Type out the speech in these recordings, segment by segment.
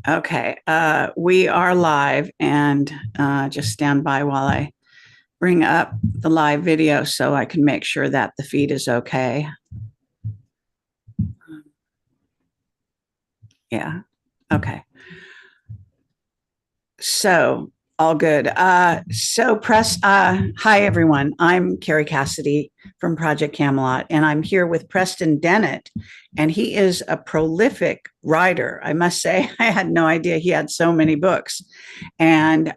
Okay, we are live and just stand by while I bring up the live video so I can make sure that the feed is okay. Yeah, okay. So all good. Hi everyone. I'm Carrie Cassidy from Project Camelot, and I'm here with Preston Dennett, and he is a prolific writer. I must say, I had no idea he had so many books, and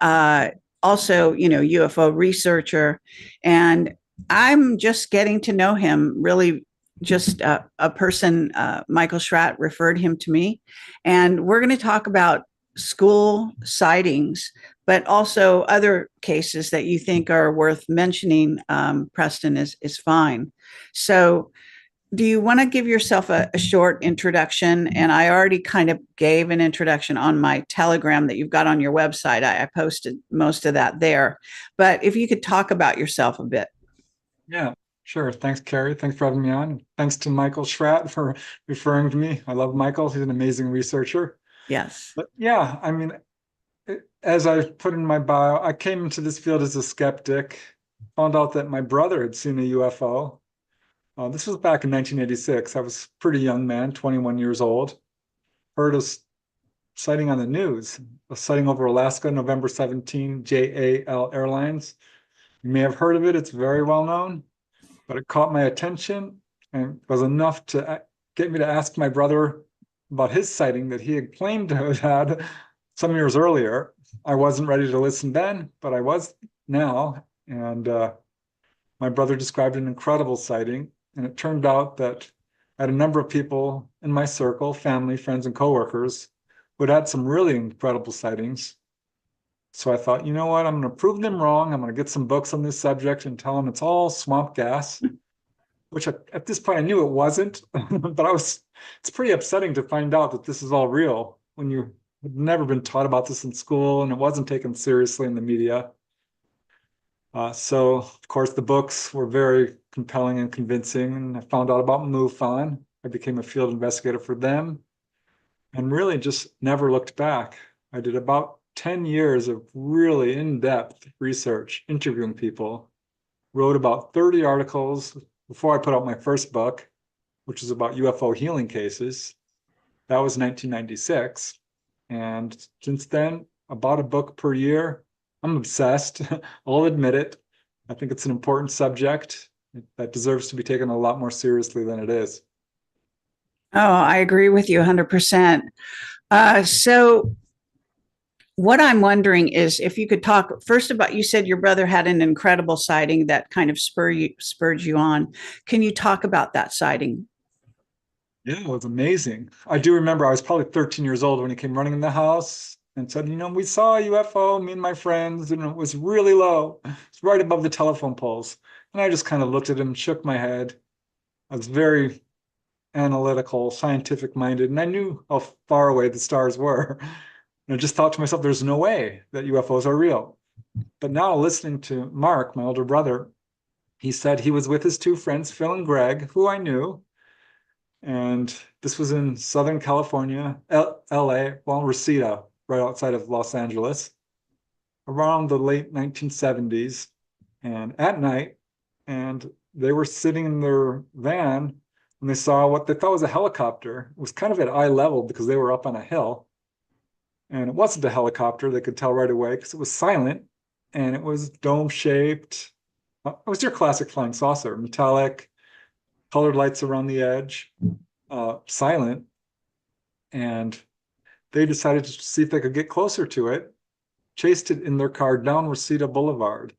also, UFO researcher, and I'm just getting to know him really. Just a person, Michael Schratt referred him to me, and we're going to talk about school sightings, but also other cases that you think are worth mentioning. Preston is fine. So, do you want to give yourself a short introduction? And I already kind of gave an introduction on my Telegram that you've got on your website. I posted most of that there. But if you could talk about yourself a bit. Yeah, sure. Thanks, Carrie. Thanks for having me on. Thanks to Michael Schratt for referring to me. I love Michael. He's an amazing researcher. Yes. But yeah, I mean, as I put in my bio, I came into this field as a skeptic, found out that my brother had seen a UFO. This was back in 1986. I was a pretty young man, 21 years old. Heard a sighting on the news, a sighting over Alaska, November 17, JAL Airlines. You may have heard of it. It's very well known. But it caught my attention and was enough to get me to ask my brother about his sighting that he had claimed to have had some years earlier. I wasn't ready to listen then, but I was now. And my brother described an incredible sighting. And it turned out that I had a number of people in my circle, family, friends, and coworkers, who had had some really incredible sightings. So I thought, you know what? I'm going to prove them wrong. I'm going to get some books on this subject and tell them it's all swamp gas, which at this point I knew it wasn't, but it's pretty upsetting to find out that this is all real when you had never been taught about this in school and it wasn't taken seriously in the media. So, of course, the books were very compelling and convincing. And I found out about MUFON. I became a field investigator for them and really just never looked back. I did about 10 years of really in-depth research, interviewing people, wrote about 30 articles before I put out my first book, which is about UFO healing cases. That was 1996. And since then, about a book per year. I'm obsessed. I'll admit it. I think it's an important subject that deserves to be taken a lot more seriously than it is. Oh, I agree with you 100%. So, what I'm wondering is if you could talk first about, you said your brother had an incredible sighting that kind of spurred you on. Can you talk about that sighting? Yeah, it was amazing. I do remember I was probably 13 years old when he came running in the house and said, we saw a UFO, me and my friends, and it was really low. It's right above the telephone poles. And I just kind of looked at him, shook my head. I was very analytical, scientific minded, and I knew how far away the stars were. And I just thought to myself, there's no way that UFOs are real. But now listening to Mark, my older brother, he said he was with his two friends, Phil and Greg, who I knew. And this was in Southern California, LA, well, Reseda, right outside of Los Angeles, around the late 1970s and at night. And they were sitting in their van and they saw what they thought was a helicopter. It was kind of at eye level because they were up on a hill. And it wasn't a helicopter, they could tell right away because it was silent and it was dome shaped. It was your classic flying saucer, metallic, colored lights around the edge, silent. And they decided to see if they could get closer to it, chased it in their car down Reseda Boulevard.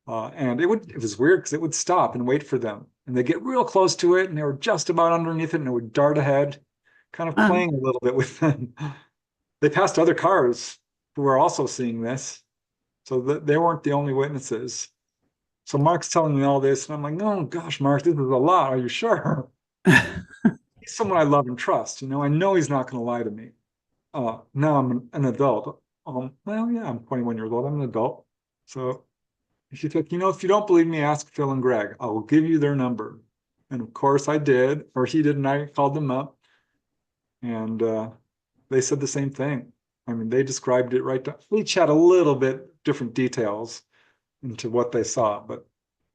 And it was weird because it would stop and wait for them. And they get real close to it and they were just about underneath it and it would dart ahead, kind of Uh, playing a little bit with them. They passed other cars who were also seeing this. So they weren't the only witnesses. So Mark's telling me all this, and I'm like, no, gosh, Mark, this is a lot. Are you sure? He's someone I love and trust. I know he's not going to lie to me. Now I'm an adult. Well, yeah, I'm 21 years old. I'm an adult. So he's like, if you don't believe me, ask Phil and Greg. I will give you their number. And of course I did, or he did, and I called them up. And they said the same thing. I mean, they described it right down. Each had a little bit different details into what they saw, but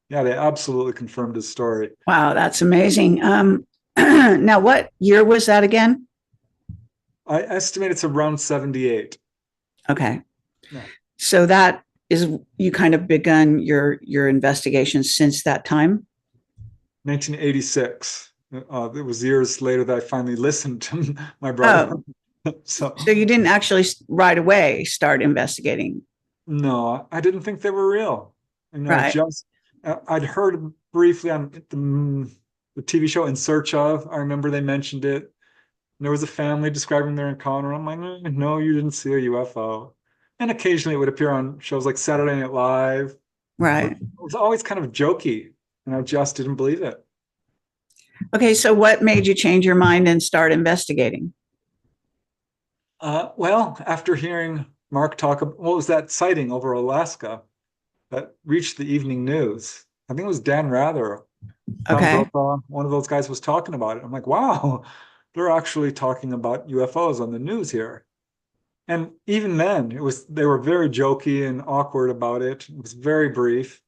yeah, they absolutely confirmed his story. Wow, that's amazing. Now, what year was that again? I estimate it's around 78. Okay. Yeah. So that is you kind of begun your investigation since that time? 1986. It was years later that I finally listened to my brother. Oh, So so you didn't actually right away start investigating, no, I didn't think they were real. right? I'd heard briefly on the TV show In Search Of. I remember they mentioned it. And there was a family describing their encounter. I'm like, no, you didn't see a UFO. And occasionally it would appear on shows like Saturday Night Live, but Right. it was always kind of jokey, and I just didn't believe it. Okay, so what made you change your mind and start investigating? Well, after hearing Mark talk about what was that sighting over Alaska that reached the evening news, I think it was Dan Rather, Tom Okay. Brokaw, one of those guys was talking about it. I'm like, wow, they're actually talking about UFOs on the news here. And even then, they were very jokey and awkward about it. It was very brief,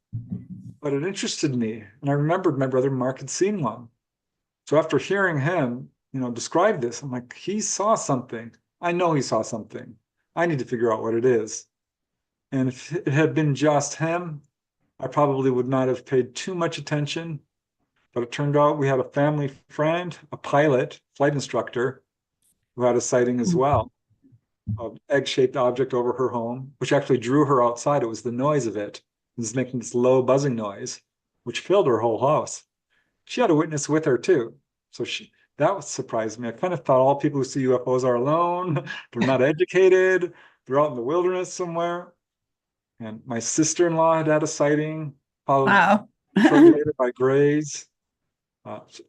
but it interested me. And I remembered my brother Mark had seen one. So after hearing him, describe this, I'm like, he saw something. I know he saw something. I need to figure out what it is. And if it had been just him, I probably would not have paid too much attention. But it turned out we had a family friend, a pilot, flight instructor, who had a sighting as well, of egg-shaped object over her home, which actually drew her outside. It was the noise of it. It was making this low buzzing noise, which filled her whole house. She had a witness with her too. So that surprised me. I kind of thought all people who see UFOs are alone. They're not educated. They're out in the wilderness somewhere. And my sister-in-law had a sighting, followed Wow. shortly later by Gray's.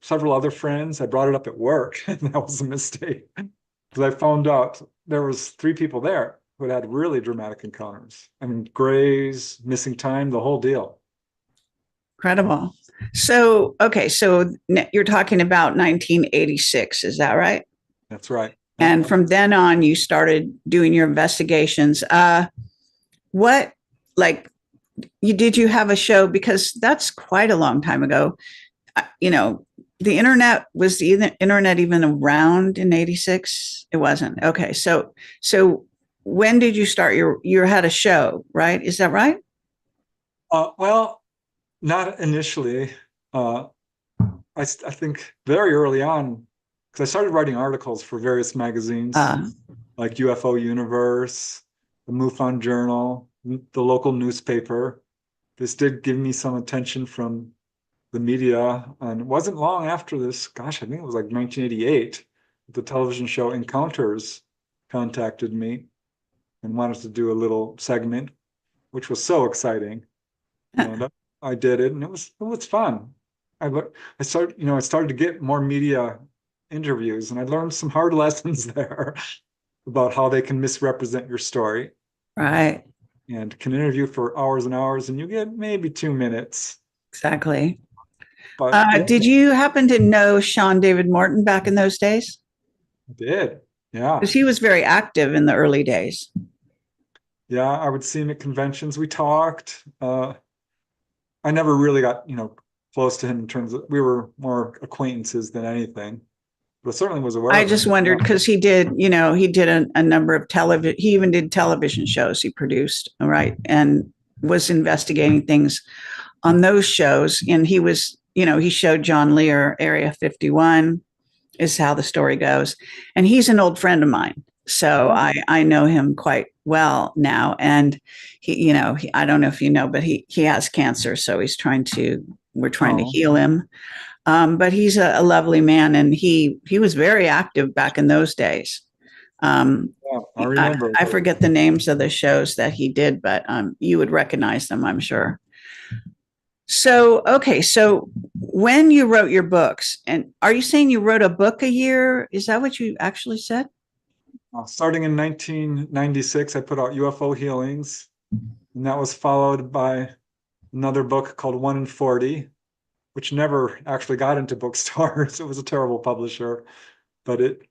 Several other friends. I brought it up at work, and that was a mistake. Because I found out there was 3 people there who had really dramatic encounters. I mean, Gray's, missing time, the whole deal. Incredible. So, okay, so you're talking about 1986, is that right? That's right. And from then on, you started doing your investigations. What, like, did you have a show? Because that's quite a long time ago. The internet, was the internet even around in 86? It wasn't. Okay. So when did you start you had a show, right? Is that right? Well, not initially. I think very early on, because I started writing articles for various magazines like UFO Universe, the MUFON Journal, the local newspaper. This did give me some attention from the media, and it wasn't long after this, gosh, I think it was like 1988, the television show Encounters contacted me and wanted to do a little segment, which was so exciting. And I did it, and it was fun. I started to get more media interviews, and I learned some hard lessons there about how they can misrepresent your story Right. and can interview for hours and hours, and you get maybe 2 minutes. Exactly. But Did you happen to know Sean David Morton back in those days? I did. Yeah. Because he was very active in the early days. Yeah, I would see him at conventions. We talked. I never really got, close to him in terms of, we were more acquaintances than anything, but I certainly was aware I of just him. wondered because he did a number of television, he even did television shows he produced, right? And was investigating things on those shows. And he was, he showed John Lear Area 51 is how the story goes. And he's an old friend of mine. So I know him quite well now. And I don't know if you know, but he has cancer. So we're trying to heal him. But he's a lovely man, and he was very active back in those days. Yeah, I remember. I forget the names of the shows that he did, but you would recognize them, I'm sure. So, okay. So when you wrote your books, and are you saying you wrote a book a year? Is that what you actually said? Starting in 1996, I put out UFO Healings, and that was followed by another book called 1 in 40, which never actually got into bookstores. It was a terrible publisher, but it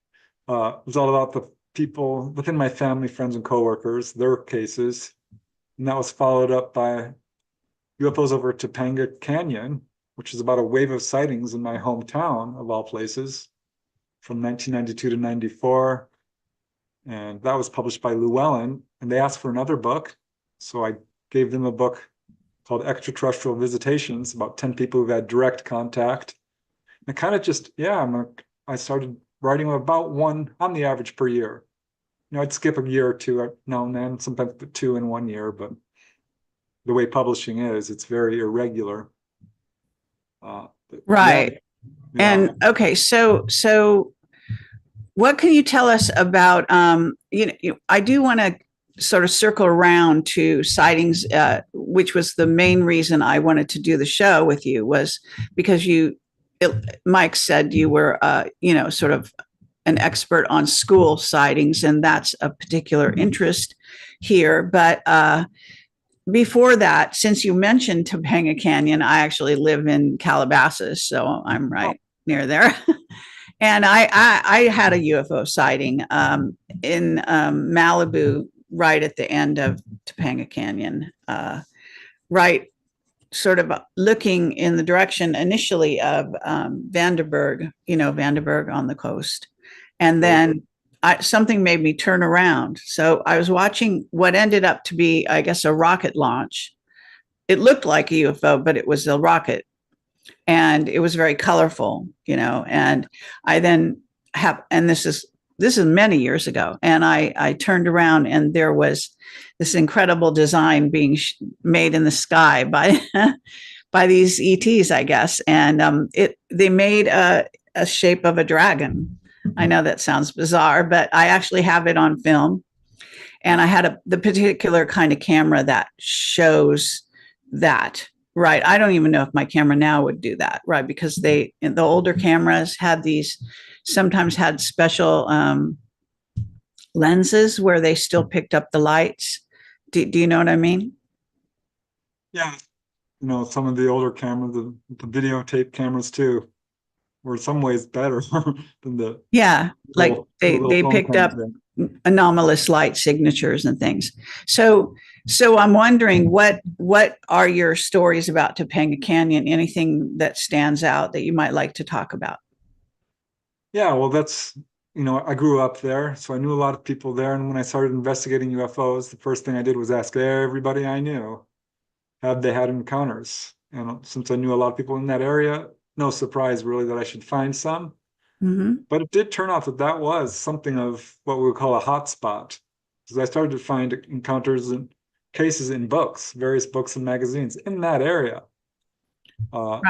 was all about the people within my family, friends, and coworkers, their cases. And that was followed up by UFOs over Topanga Canyon, which is about a wave of sightings in my hometown, of all places, from 1992 to 94. And that was published by Llewellyn. And they asked for another book. So I gave them a book called Extraterrestrial Visitations, about 10 people who've had direct contact. And it kind of just, I started writing about one on the average per year. I'd skip a year or two now and then, sometimes two in 1 year, but the way publishing is, it's very irregular. Right. Yeah. And okay, so what can you tell us about I do want to sort of circle around to sightings, which was the main reason I wanted to do the show with you, was because Mike said you were sort of an expert on school sightings, and that's a particular interest here. But before that, since you mentioned Topanga Canyon, I actually live in Calabasas, so I'm right near there. And I had a UFO sighting in Malibu, right at the end of Topanga Canyon, right sort of looking in the direction initially of Vandenberg, Vandenberg on the coast. And then something made me turn around. So I was watching what ended up to be, I guess, a rocket launch. It looked like a UFO, but it was a rocket. And it was very colorful, and I then and this is many years ago. And I turned around and there was this incredible design being made in the sky by, by these ETs, I guess. And they made a shape of a dragon. I know that sounds bizarre, but I actually have it on film. And I had the particular kind of camera that shows that. Right. I don't even know if my camera now would do that. Right. Because the older cameras sometimes had special lenses where they still picked up the lights. Do you know what I mean? Yeah. Some of the older cameras, the videotape cameras too, were in some ways better than the. Yeah. Like they picked up anomalous light signatures and things. So I'm wondering what are your stories about Topanga Canyon? Anything that stands out that you might like to talk about? Yeah, well, that's, I grew up there, so I knew a lot of people there. And when I started investigating UFOs, the first thing I did was ask everybody I knew, have they had encounters? And since I knew a lot of people in that area, no surprise really that I should find some. Mm-hmm. But it did turn out that was something of what we would call a hot spot, because I started to find encounters and cases in books, various books and magazines in that area. Right.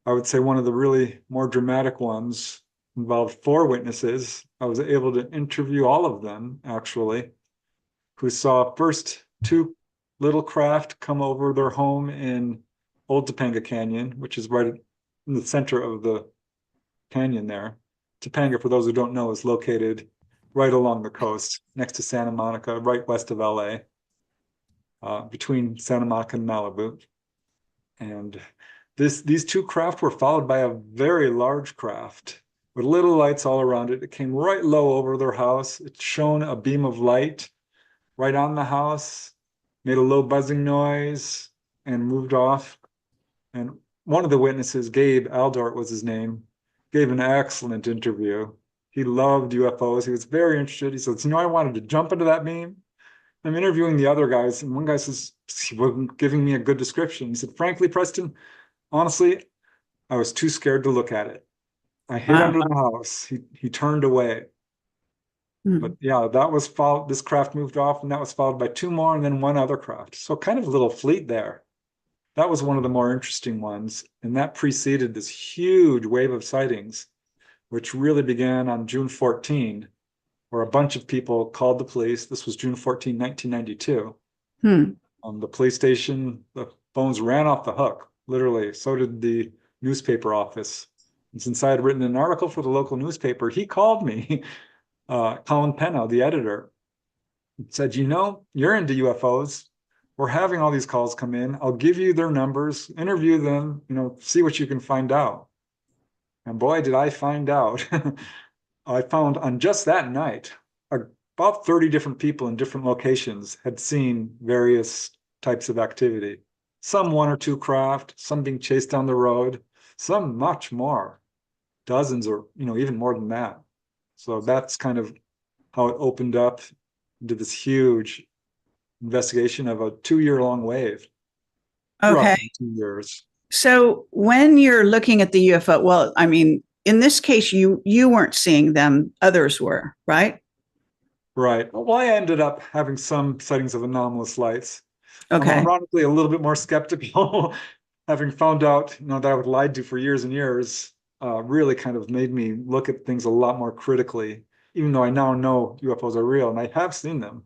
I would say one of the really more dramatic ones involved 4 witnesses. I was able to interview all of them, actually, who saw first 2 little craft come over their home in Old Topanga Canyon, which is right in the center of the canyon there. Topanga, for those who don't know, is located right along the coast next to Santa Monica, right west of LA, between Santa Monica and Malibu. And these 2 craft were followed by a very large craft with little lights all around it. It came right low over their house. It shone a beam of light right on the house, made a low buzzing noise, and moved off. And one of the witnesses, Gabe Aldort was his name, gave an excellent interview. He loved UFOs. He was very interested. He says, I wanted to jump into that beam. I'm interviewing the other guys, and one guy says, he wasn't giving me a good description. He said, frankly, Preston, honestly, I was too scared to look at it. I hid under the house. He turned away. But yeah, that was followed. This craft moved off, and that was followed by 2 more, and then 1 other craft. So kind of a little fleet there. That was one of the more interesting ones, and that preceded this huge wave of sightings, which really began on June 14, where a bunch of people called the police. This was June 14, 1992. The police station, the phones ran off the hook, literally. So did the newspaper office. And since I had written an article for the local newspaper, he called me, Colin Penna, the editor, and said, you're into UFOs. We're having all these calls come in. I'll give you their numbers, interview them, see what you can find out. And boy, did I find out. I found on just that night about 30 different people in different locations had seen various types of activity. Some one or two craft, some being chased down the road, some much more, dozens or, even more than that. So that's kind of how it opened up into this huge investigation of a 2-year-long wave, Okay. roughly 2 years. So when you're looking at the UFO, well, I mean, in this case, you weren't seeing them; others were, right? Right. Well, I ended up having some sightings of anomalous lights. I'm Okay. ironically a little bit more skeptical, having found out, that I was lied to for years and years, really kind of made me look at things a lot more critically, even though I now know UFOs are real and I have seen them.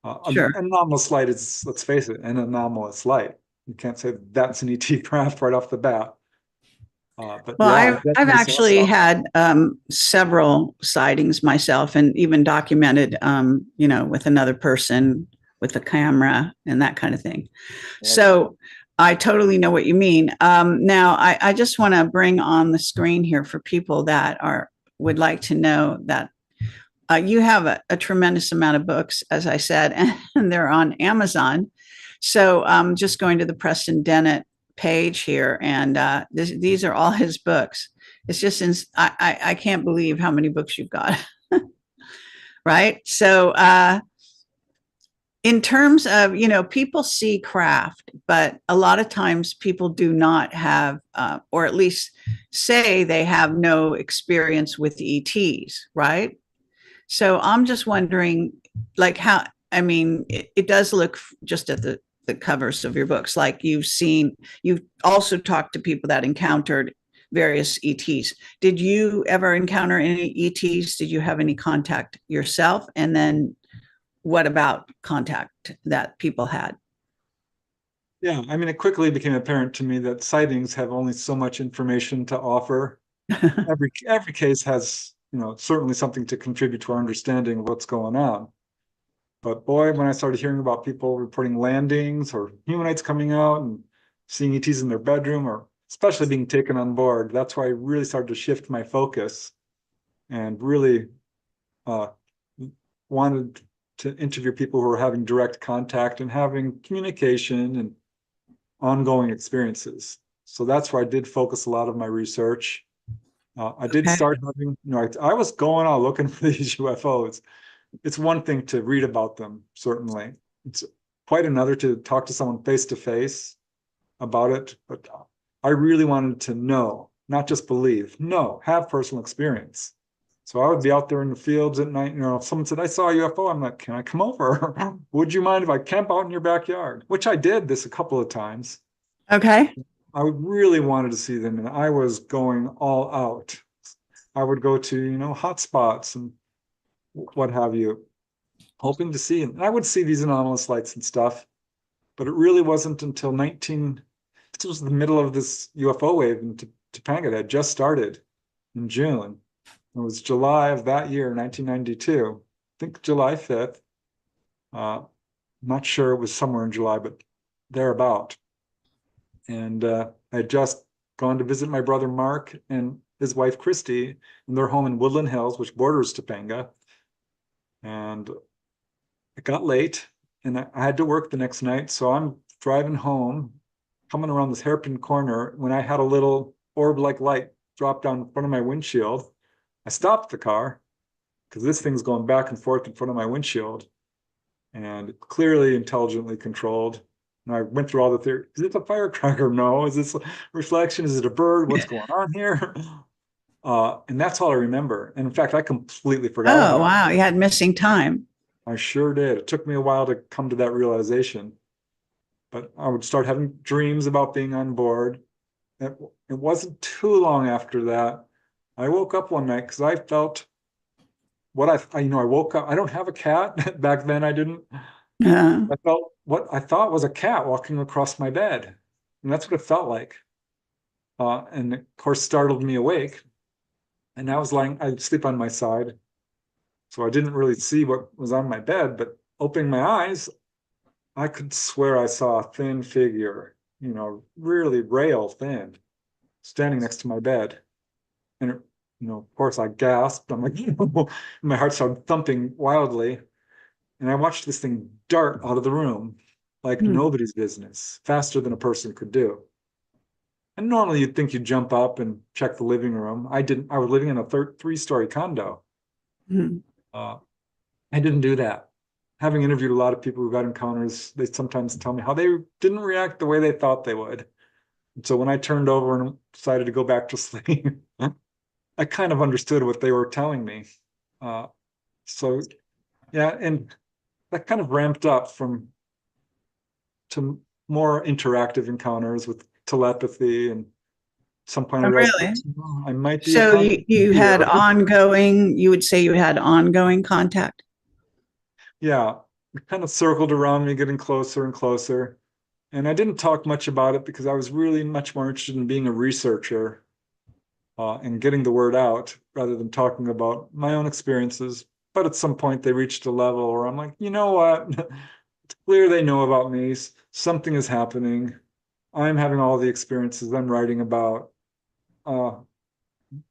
An Sure. anomalous light is, let's face it, an anomalous light. You can't say that's an ET craft right off the bat. But Well, yeah, I I've definitely saw actually some. had several sightings myself, and even documented, with another person with a camera and that kind of thing. Right. So I totally know what you mean. Now, I just want to bring on the screen here for people that are would like to know that you have a tremendous amount of books, as I said, and they're on Amazon. So just going to the Preston Dennett page here, and these are all his books. It's just, I can't believe how many books you've got, right? So in terms of, people see craft, but a lot of times people do not have, or at least say they have no experience with ETs, right? So I'm just wondering, like, how, I mean, it does look, just at the covers of your books, like you've also talked to people that encountered various ETs. Did you ever encounter any ETs? Did you have any contact yourself? And then what about contact that people had? Yeah, I mean, it quickly became apparent to me that sightings have only so much information to offer. Every case has, certainly something to contribute to our understanding of what's going on. But boy, when I started hearing about people reporting landings or humanoids coming out and seeing ETs in their bedroom, or especially being taken on board, that's why I really started to shift my focus and really uh, wanted to interview people who are having direct contact and having communication and ongoing experiences. So that's where I did focus a lot of my research. I did Okay. start having, I was going out looking for these UFOs. It's one thing to read about them, certainly. It's quite another to talk to someone face to face about it. But I really wanted to know, not just believe, no, have personal experience. So I would be out there in the fields at night, if someone said, I saw a UFO, I'm like, can I come over? Would you mind if I camp out in your backyard? Which I did this a couple of times. Okay. I really wanted to see them, and I was going all out. I would go to, hot spots and what have you, hoping to see. And I would see these anomalous lights and stuff, but it really wasn't until this was the middle of this UFO wave in Topanga that had just started in June. It was July of that year, 1992. I think July 5th. I'm not sure, it was somewhere in July, but thereabout. And I had just gone to visit my brother Mark and his wife Christy in their home in Woodland Hills, which borders Topanga. And it got late and I had to work the next night. So I'm driving home, coming around this hairpin corner when I had a little orb-like light drop down in front of my windshield. I stopped the car because this thing's going back and forth in front of my windshield and clearly intelligently controlled. And I went through all the theory. Is it a firecracker? No. Is this a reflection? Is it a bird? What's going on here? And that's all I remember. And in fact, I completely forgot Oh, about it. wow. You had missing time. I sure did. It took me a while to come to that realization, but I would start having dreams about being on board. It wasn't too long after that. I woke up one night because I felt what I woke up. I don't have a cat. Back then I didn't. Uh, I felt what I thought was a cat walking across my bed. And that's what it felt like. And of course startled me awake. And I was I'd sleep on my side. So I didn't really see what was on my bed, but opening my eyes, I could swear I saw a thin figure, really rail thin, standing next to my bed. And of course I gasped. I'm like, my heart started thumping wildly. And I watched this thing dart out of the room like Hmm. nobody's business, faster than a person could do. And normally you'd think you'd jump up and check the living room. I didn't. I was living in a three-story condo. Hmm. Uh, I didn't do that. Having interviewed a lot of people who got encounters, they sometimes tell me how they didn't react the way they thought they would. And so when I turned over and decided to go back to sleep, I kind of understood what they were telling me. Uh, so yeah, and that kind of ramped up from to more interactive encounters with telepathy, and at some point I Oh, realized, really? I might be a So you had here. ongoing, you would say you had ongoing contact? Yeah, it kind of circled around me, getting closer and closer. And I didn't talk much about it because I was really much more interested in being a researcher and getting the word out rather than talking about my own experiences. But at some point, they reached a level where I'm like, you know what? It's clear they know about me. Something is happening. I'm having all the experiences I'm writing about. Uh,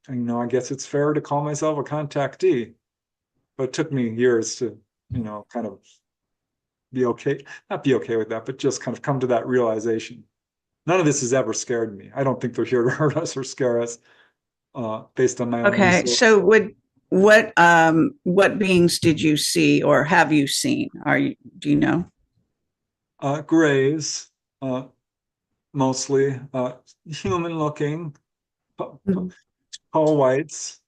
and, I guess it's fair to call myself a contactee. But it took me years to, kind of be okay, not be okay with that, but just kind of come to that realization. None of this has ever scared me. I don't think they're here to hurt us or scare us, based on my own Okay. research. So what beings did you see or have you seen? Do you know? Grays, mostly, human looking, Mhm. tall whites.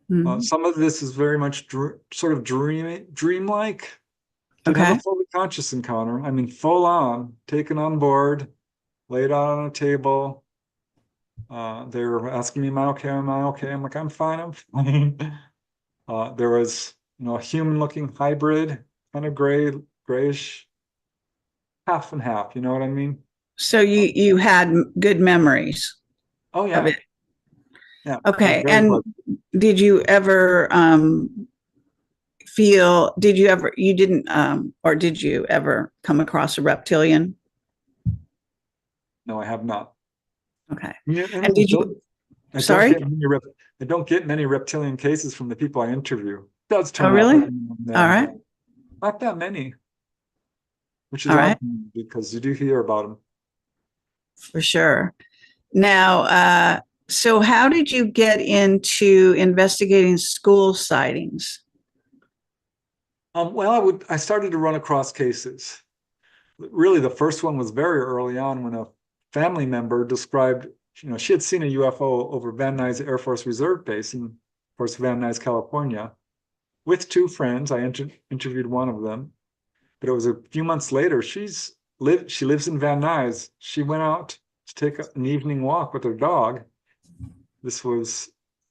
Mhm. Some of this is very much sort of dreamlike. Did have a Okay. fully conscious encounter. I mean, full on, taken on board, laid out on a table. They were asking me, am I okay? Am I okay? I'm like, I'm fine, I'm fine. There was, a human looking hybrid, kind of grayish, half and half, you know what I mean? So you had good memories Oh of yeah, it. yeah, it was Okay. very And pleasant. did you ever did you ever, you didn't, or did you ever come across a reptilian? No, I have not. Okay. Yeah, And and did you, I don't sorry? get many I don't get many reptilian cases from the people I interview. It does Oh, turn up really? every now and All then, right. but not that many, which is All odd right. to me because you do hear about them. For sure. Now, so how did you get into investigating school sightings? Well, I started to run across cases. Really, the first one was very early on when a family member described, she had seen a UFO over Van Nuys Air Force Reserve Base in, of course, Van Nuys, California, with two friends. I interviewed one of them, but it was a few months later. She lives in Van Nuys. She went out to take an evening walk with her dog. This was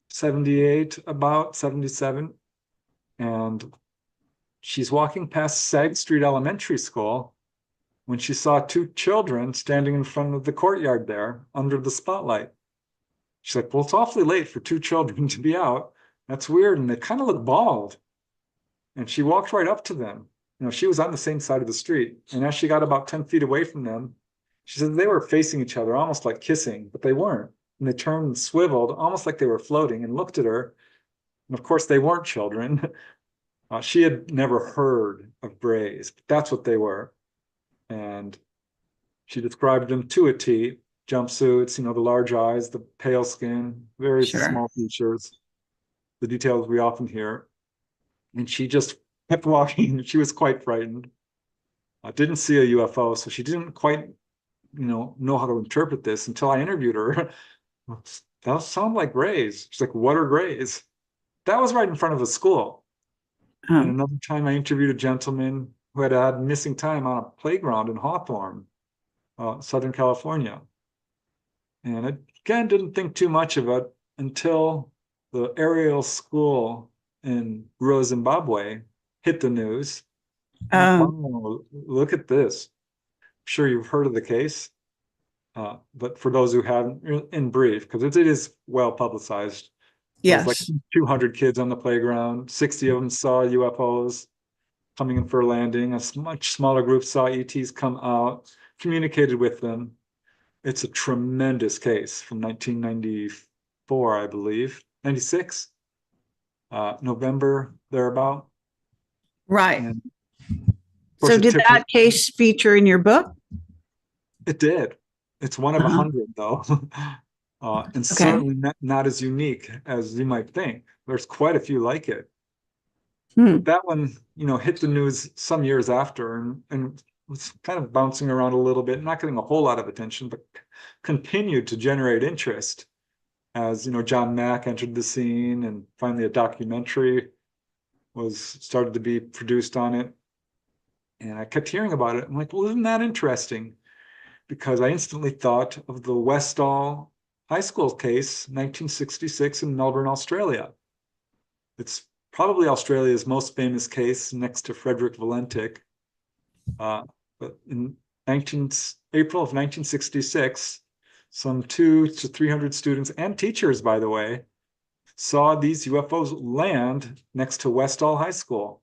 78, about 77, and she's walking past Sag Street Elementary School when she saw two children standing in front of the courtyard there under the spotlight. She's like, well, it's awfully late for two children to be out. That's weird. And they kind of look bald. And she walked right up to them. She was on the same side of the street. And as she got about 10 feet away from them, she said they were facing each other, almost like kissing, but they weren't. And they turned and swiveled, almost like they were floating, and looked at her. And of course, they weren't children. She had never heard of Brays, but that's what they were. And she described them to a T. Jumpsuits, the large eyes, the pale skin, very Sure. small features, the details we often hear. And she just kept walking. She was quite frightened. I didn't see a UFO, so she didn't quite, know how to interpret this until I interviewed her. Those sound like grays. She's like, what are grays? That was right in front of a school. And Um, another time I interviewed a gentleman who had missing time on a playground in Hawthorne, Southern California. And I again didn't think too much of it until the aerial school in rural Zimbabwe hit the news. I'm like, um, wow, look at this. I'm sure you've heard of the case. But for those who haven't, in brief, because it is well publicized, there was like yes. 200 kids on the playground. 60 of them saw UFOs coming in for a landing. A much smaller group saw ETs come out, communicated with them. It's a tremendous case from 1994, I believe. 96, November, thereabout. Right. And So did that case feature in your book? It did. It's one of 100, though. And certainly not as unique as you might think. There's quite a few like it. But that one, hit the news some years after and was kind of bouncing around a little bit, not getting a whole lot of attention, but continued to generate interest as, John Mack entered the scene, and finally a documentary started to be produced on it. And I kept hearing about it. I'm like, well, isn't that interesting? Because I instantly thought of the Westall High School case, 1966 in Melbourne, Australia. It's probably Australia's most famous case next to Frederick Valentic. But in April of 1966, some 200 to 300 students and teachers, by the way, saw these UFOs land next to Westall High School.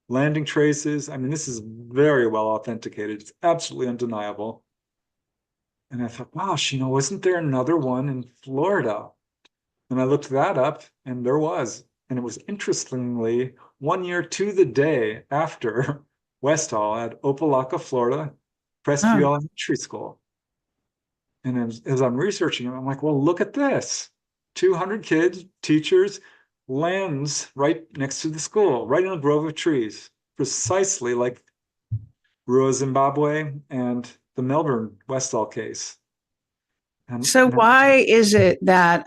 Landing traces, I mean, this is very well authenticated. It's absolutely undeniable. And I thought, gosh, wasn't there another one in Florida? And I looked that up, and there was. And it was, interestingly, 1 year to the day after Westall at Opelika, Florida, Crestview Elementary School. And as I'm researching it, I'm like, well, look at this. 200 kids, teachers, lands right next to the school, right in a grove of trees, precisely like Rua, Zimbabwe, and the Melbourne Westall case. So why is it that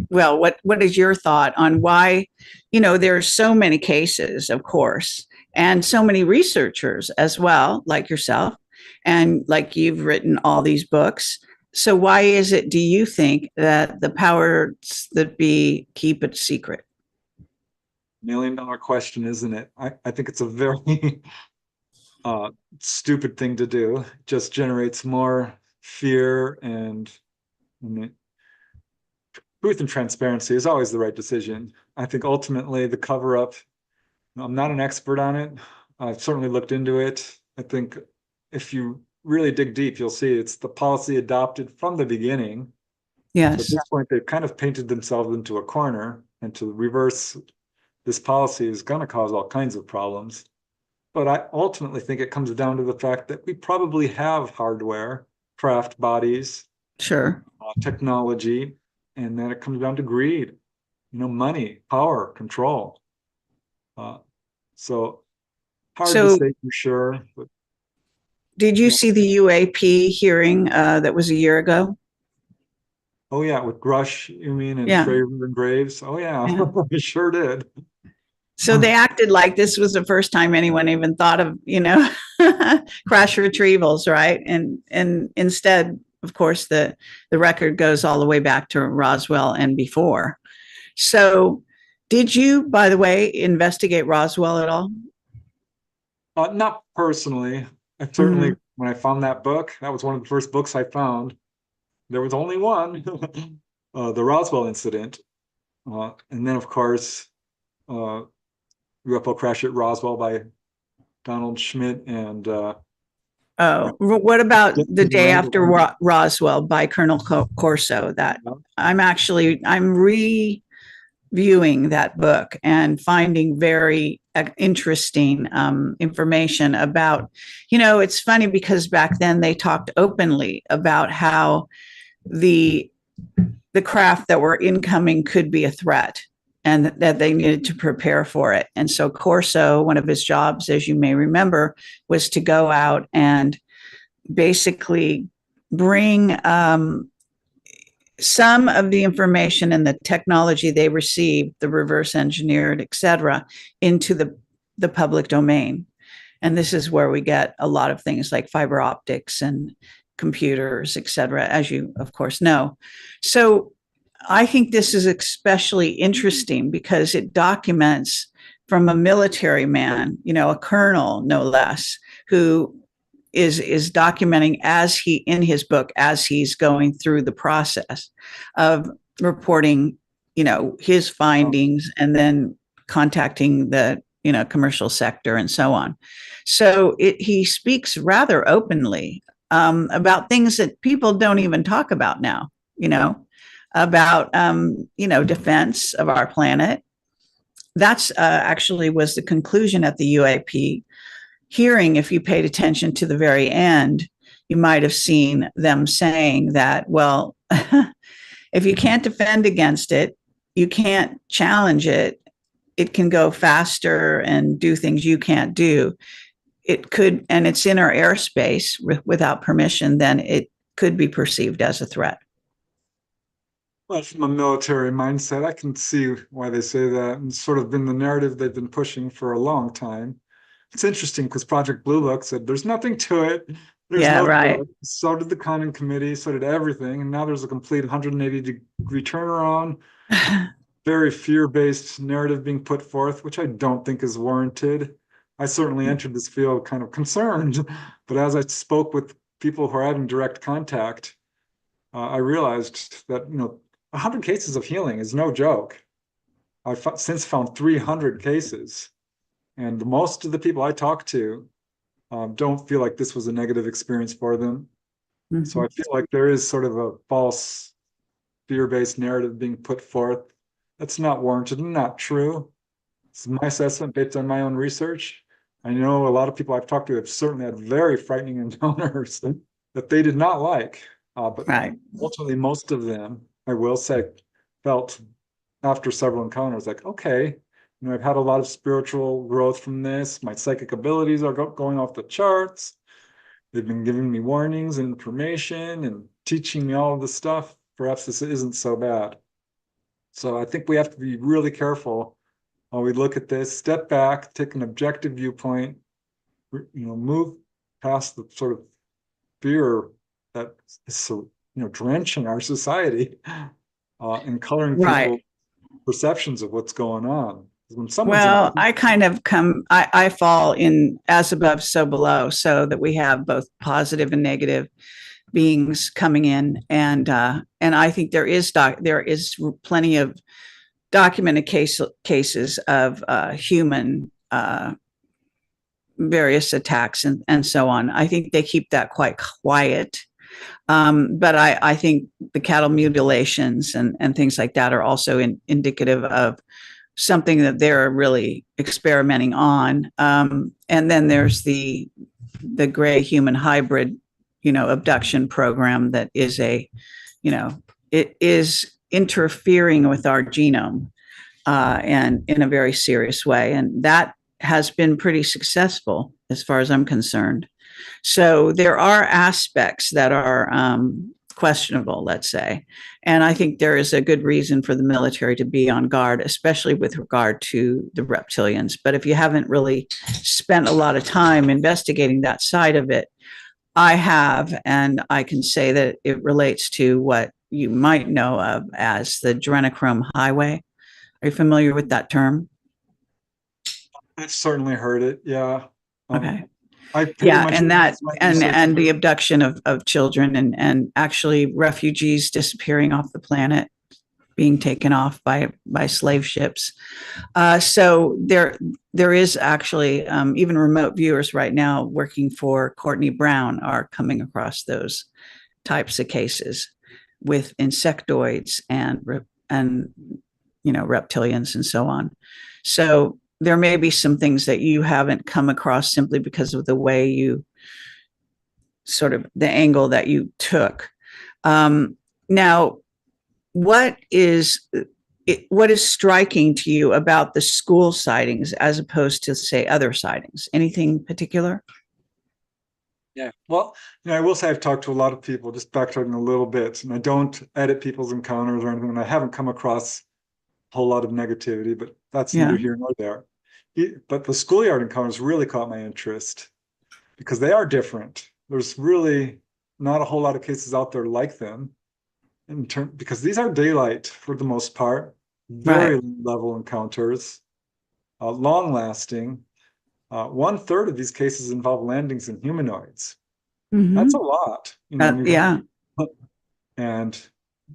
well, what is your thought on why, there are so many cases, of course, and so many researchers as well, like yourself, and like you've written all these books. So why is it, do you think, that the powers that be keep it secret? $1 million question, isn't it? I think it's a very stupid thing to do. It just generates more fear, and truth and transparency is always the right decision. I think ultimately the cover-up, I'm not an expert on it. I've certainly looked into it. I think if you really dig deep, you'll see it's the policy adopted from the beginning. Yes. So at this point, they've kind of painted themselves into a corner, and to reverse this policy is going to cause all kinds of problems. But I ultimately think it comes down to the fact that we probably have hardware, craft bodies, technology, and then it comes down to greed, money, power, control. So hard to say for sure. But, did you see the UAP hearing that was a year ago? Oh yeah, with Grush, you mean, and Fravor and Graves? Oh yeah, I sure did. So they acted like this was the first time anyone even thought of, crash retrievals, right? And instead, of course, the record goes all the way back to Roswell and before. So did you, by the way, investigate Roswell at all? Not personally. I certainly, when I found that book, that was one of the first books I found. There was only one, the Roswell incident. And then, of course, UFO Crash at Roswell by Donald Schmidt and what about The Day After Roswell by Colonel Corso? That I'm reviewing that book and finding very interesting information about, it's funny because back then they talked openly about how the craft that were incoming could be a threat, and that they needed to prepare for it. And so Corso, one of his jobs, as you may remember, was to go out and basically bring some of the information and the technology they received, the reverse engineered, et cetera, into the public domain. And this is where we get a lot of things like fiber optics and computers, et cetera, as you, of course, know. So I think this is especially interesting because it documents from a military man, a colonel, no less, who is documenting in his book, as he's going through the process of reporting, his findings and then contacting the, commercial sector and so on. So he speaks rather openly about things that people don't even talk about now, about, defense of our planet. That's actually was the conclusion at the UAP hearing. If you paid attention to the very end, you might have seen them saying that, well, if you can't defend against it, you can't challenge it, it can go faster and do things you can't do. It could, and it's in our airspace without permission, then it could be perceived as a threat. Well, from a military mindset, I can see why they say that, and it's sort of been the narrative they've been pushing for a long time. It's interesting because Project Blue Book said there's nothing to it. There's Yeah, no right. drug. So did the Condon Committee, so did everything. And now there's a complete 180-degree turnaround, very fear-based narrative being put forth, which I don't think is warranted. I certainly entered this field kind of concerned, but as I spoke with people who are having direct contact, I realized that 100 cases of healing is no joke. I've since found 300 cases, and most of the people I talk to don't feel like this was a negative experience for them. Mm-hmm. So I feel like there is sort of a false fear-based narrative being put forth that's not warranted and not true. It's my assessment based on my own research. I know a lot of people I've talked to have certainly had very frightening encounters that they did not like. But right. Ultimately, most of them, I will say, felt after several encounters like, okay, I've had a lot of spiritual growth from this. My psychic abilities are going off the charts. They've been giving me warnings and information and teaching me all of this stuff. Perhaps this isn't so bad. So I think we have to be really careful while we look at this, step back, take an objective viewpoint, move past the sort of fear that is so, drenching our society and coloring people's perceptions of what's going on. When well, I kind of I fall in as above, so below, so that we have both positive and negative beings coming in, and I think there is plenty of documented cases of human various attacks and so on. I think they keep that quite quiet. But I think the cattle mutilations and things like that are also indicative of something that they're really experimenting on. And then there's the gray human hybrid, abduction program that is it is interfering with our genome and in a very serious way. And that has been pretty successful as far as I'm concerned. So there are aspects that are questionable, let's say. And I think there is a good reason for the military to be on guard, especially with regard to the reptilians. But if you haven't really spent a lot of time investigating that side of it, I have, and I can say that it relates to what you might know of as the adrenochrome highway. Are you familiar with that term? I've certainly heard it. Yeah. Okay. And that and the abduction of children and actually refugees disappearing off the planet, being taken off by slave ships. So there is actually even remote viewers right now working for Courtney Brown are coming across those types of cases with insectoids and reptilians and so on. So there may be some things that you haven't come across simply because of the way you sort of the angle that you took. Now, what is striking to you about the school sightings as opposed to, say, other sightings? Anything particular? Yeah, well, I will say I've talked to a lot of people, just backtracking a little bit, and I don't edit people's encounters or anything, and I haven't come across a whole lot of negativity, but that's neither here nor there. But the Schoolyard encounters really caught my interest because they are different. There's really not a whole lot of cases out there like them because these are daylight for the most part, very level encounters, long lasting. 1/3 of these cases involve landings in humanoids. Mm-hmm. That's a lot. And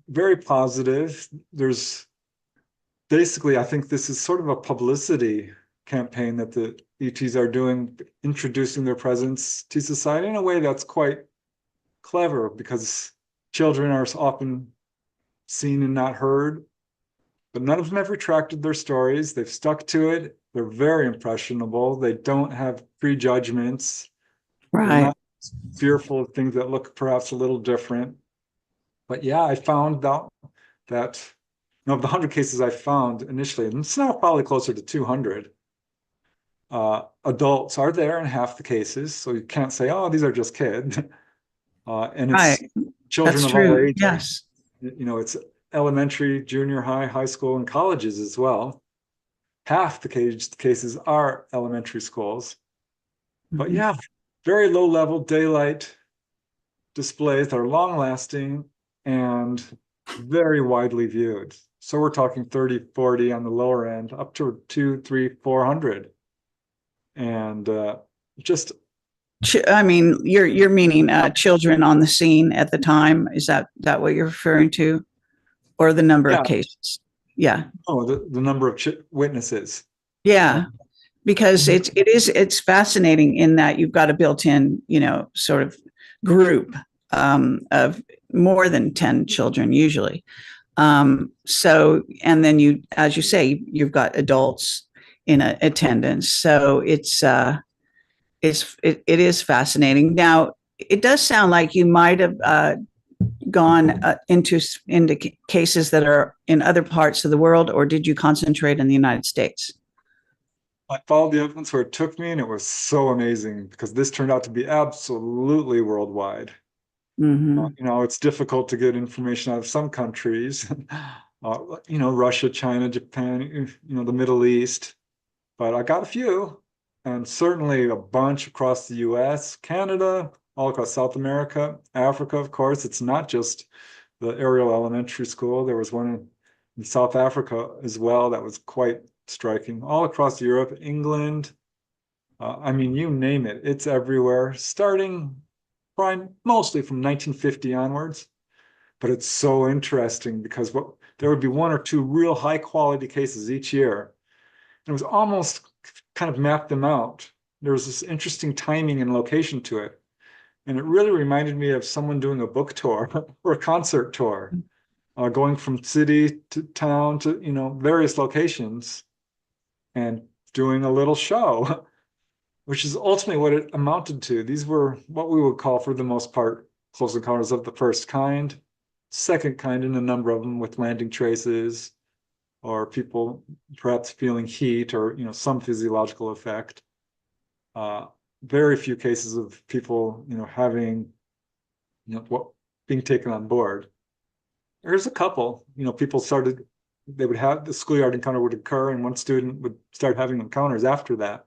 very positive. There's basically, I think this is sort of a publicity campaign that the ETs are doing, introducing their presence to society in a way that's quite clever because children are often seen and not heard, but none of them have retracted their stories. They've stuck to it. They're very impressionable. They don't have prejudgments. They're Right. not fearful of things that look perhaps a little different. But yeah, I found out that of the 100 cases I found initially, and it's now probably closer to 200, adults are there in half the cases. So you can't say, oh, these are just kids. And it's Right. children That's of all true. ages. Yes. It's elementary, junior high, high school, and colleges as well. Half the cases are elementary schools. But Mhm. yeah, very low level daylight displays that are long lasting and very widely viewed. So we're talking 30, 40 on the lower end, up to 2, 3, 400. And just, I mean, you're meaning children on the scene at the time. Is that what you're referring to, or the number of yeah, cases? Yeah, oh, the number of witnesses. yeah. Because it's fascinating in that you've got a built-in, sort of group of more than 10 children usually. So, and then you, as you say, you've got adults in attendance. So it is fascinating. Now, it does sound like you might have gone into cases that are in other parts of the world, or did you concentrate in the United States? I followed the evidence where it took me, and it was so amazing because this turned out to be absolutely worldwide. Mm-hmm. It's difficult to get information out of some countries, Russia, China, Japan, the Middle East, but I got a few, and certainly a bunch across the US, Canada, all across South America, Africa, of course. It's not just the Ariel Elementary School. There was one in South Africa as well that was quite striking, all across Europe, England. I mean, you name it, it's everywhere, starting mostly from 1950 onwards. But it's so interesting because there would be one or two real high quality cases each year. It was almost kind of mapped them out. There was this interesting timing and location to it. And it really reminded me of someone doing a book tour or a concert tour, going from city to town to, various locations and doing a little show, which is ultimately what it amounted to. These were what we would call, for the most part, close encounters of the first kind, second kind in a number of them with landing traces or people perhaps feeling heat or some physiological effect. Uh, Very few cases of people having what being taken on board. There's a couple. People started. They would have the schoolyard encounter would occur, and one student would start having encounters after that. That's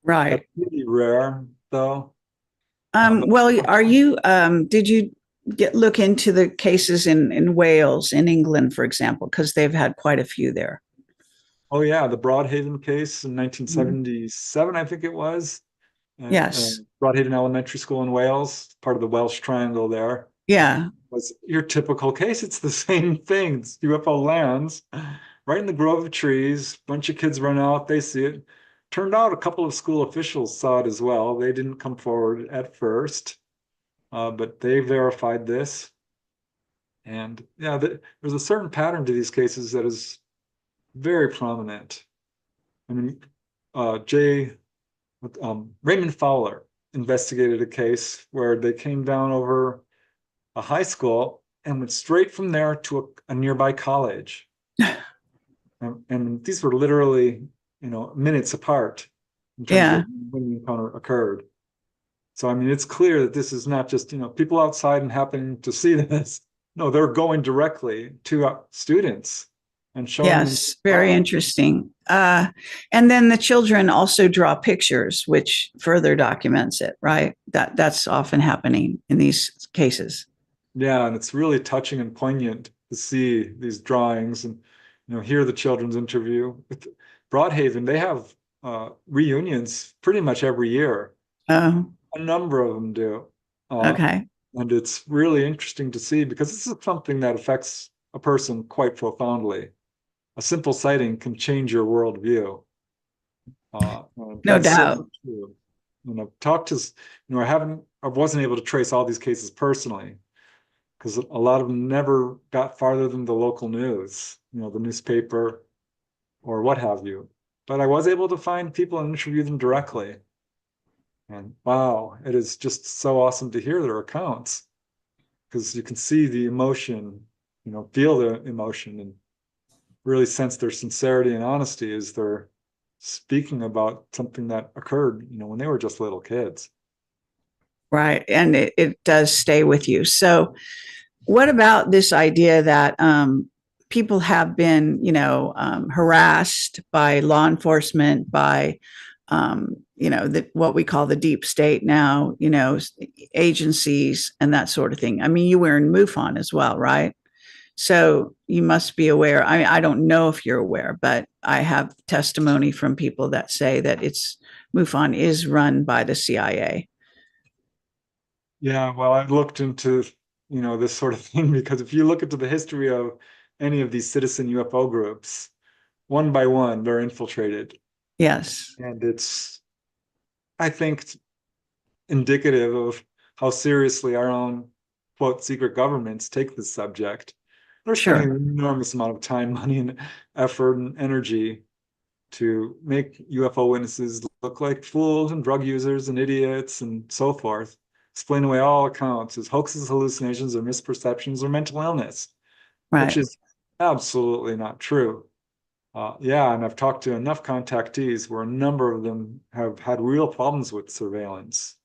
Right. really rare, though. But Well, did you look into the cases in Wales, in England, for example, because they've had quite a few there? oh yeah, the Broadhaven case in Mhm. 1977, I think it was. Yes. Broadhaven Elementary School in Wales, part of the Welsh Triangle there, Yeah. was your typical case. It's the same thing. It's UFO lands right in the grove of trees. Bunch of kids run out, they see it. Turned out a couple of school officials saw it as well. They didn't come forward at first, but they verified this. And yeah, there's a certain pattern to these cases that is very prominent. I mean, Jay Raymond Fowler investigated a case where they came down over a high school and went straight from there to a nearby college. And these were literally, minutes apart in terms Yeah. of when the encounter occurred. So, I mean, it's clear that this is not just, people outside and happening to see this. No, they're going directly to students and showing them, Yes. Very wow. interesting. And then the children also draw pictures, which further documents it, right? That's often happening in these cases. Yeah, and it's really touching and poignant to see these drawings and hear the children's interview. With Broadhaven, they have reunions pretty much every year. Oh, A number of them do. Uh, okay. and it's really interesting to see because this is something that affects a person quite profoundly. A simple sighting can change your worldview. And No that's so doubt. true. Talk to, I wasn't able to trace all these cases personally, because a lot of them never got farther than the local news, the newspaper or what have you. But I was able to find people and interview them directly. And wow, it is just so awesome to hear their accounts, because you can see the emotion, feel the emotion, and really sense their sincerity and honesty as they're speaking about something that occurred, when they were just little kids. Right. And it does stay with you. So, what about this idea that people have been, harassed by law enforcement, by, what we call the deep state now, agencies and that sort of thing? I mean, you were in MUFON as well, right? So you must be aware. I don't know if you're aware, but I have testimony from people that say that MUFON is run by the CIA. Yeah, well, I've looked into, this sort of thing, because if you look into the history of any of these citizen UFO groups, one by one, they're infiltrated. Yes. And it's, I think, indicative of how seriously our own, quote, secret governments take this subject. They're spending an enormous amount of time, money, and effort and energy to make UFO witnesses look like fools and drug users and idiots and so forth, explain away all accounts as hoaxes, hallucinations, or misperceptions or mental illness, which is absolutely not true. Yeah, and I've talked to enough contactees where a number of them have had real problems with surveillance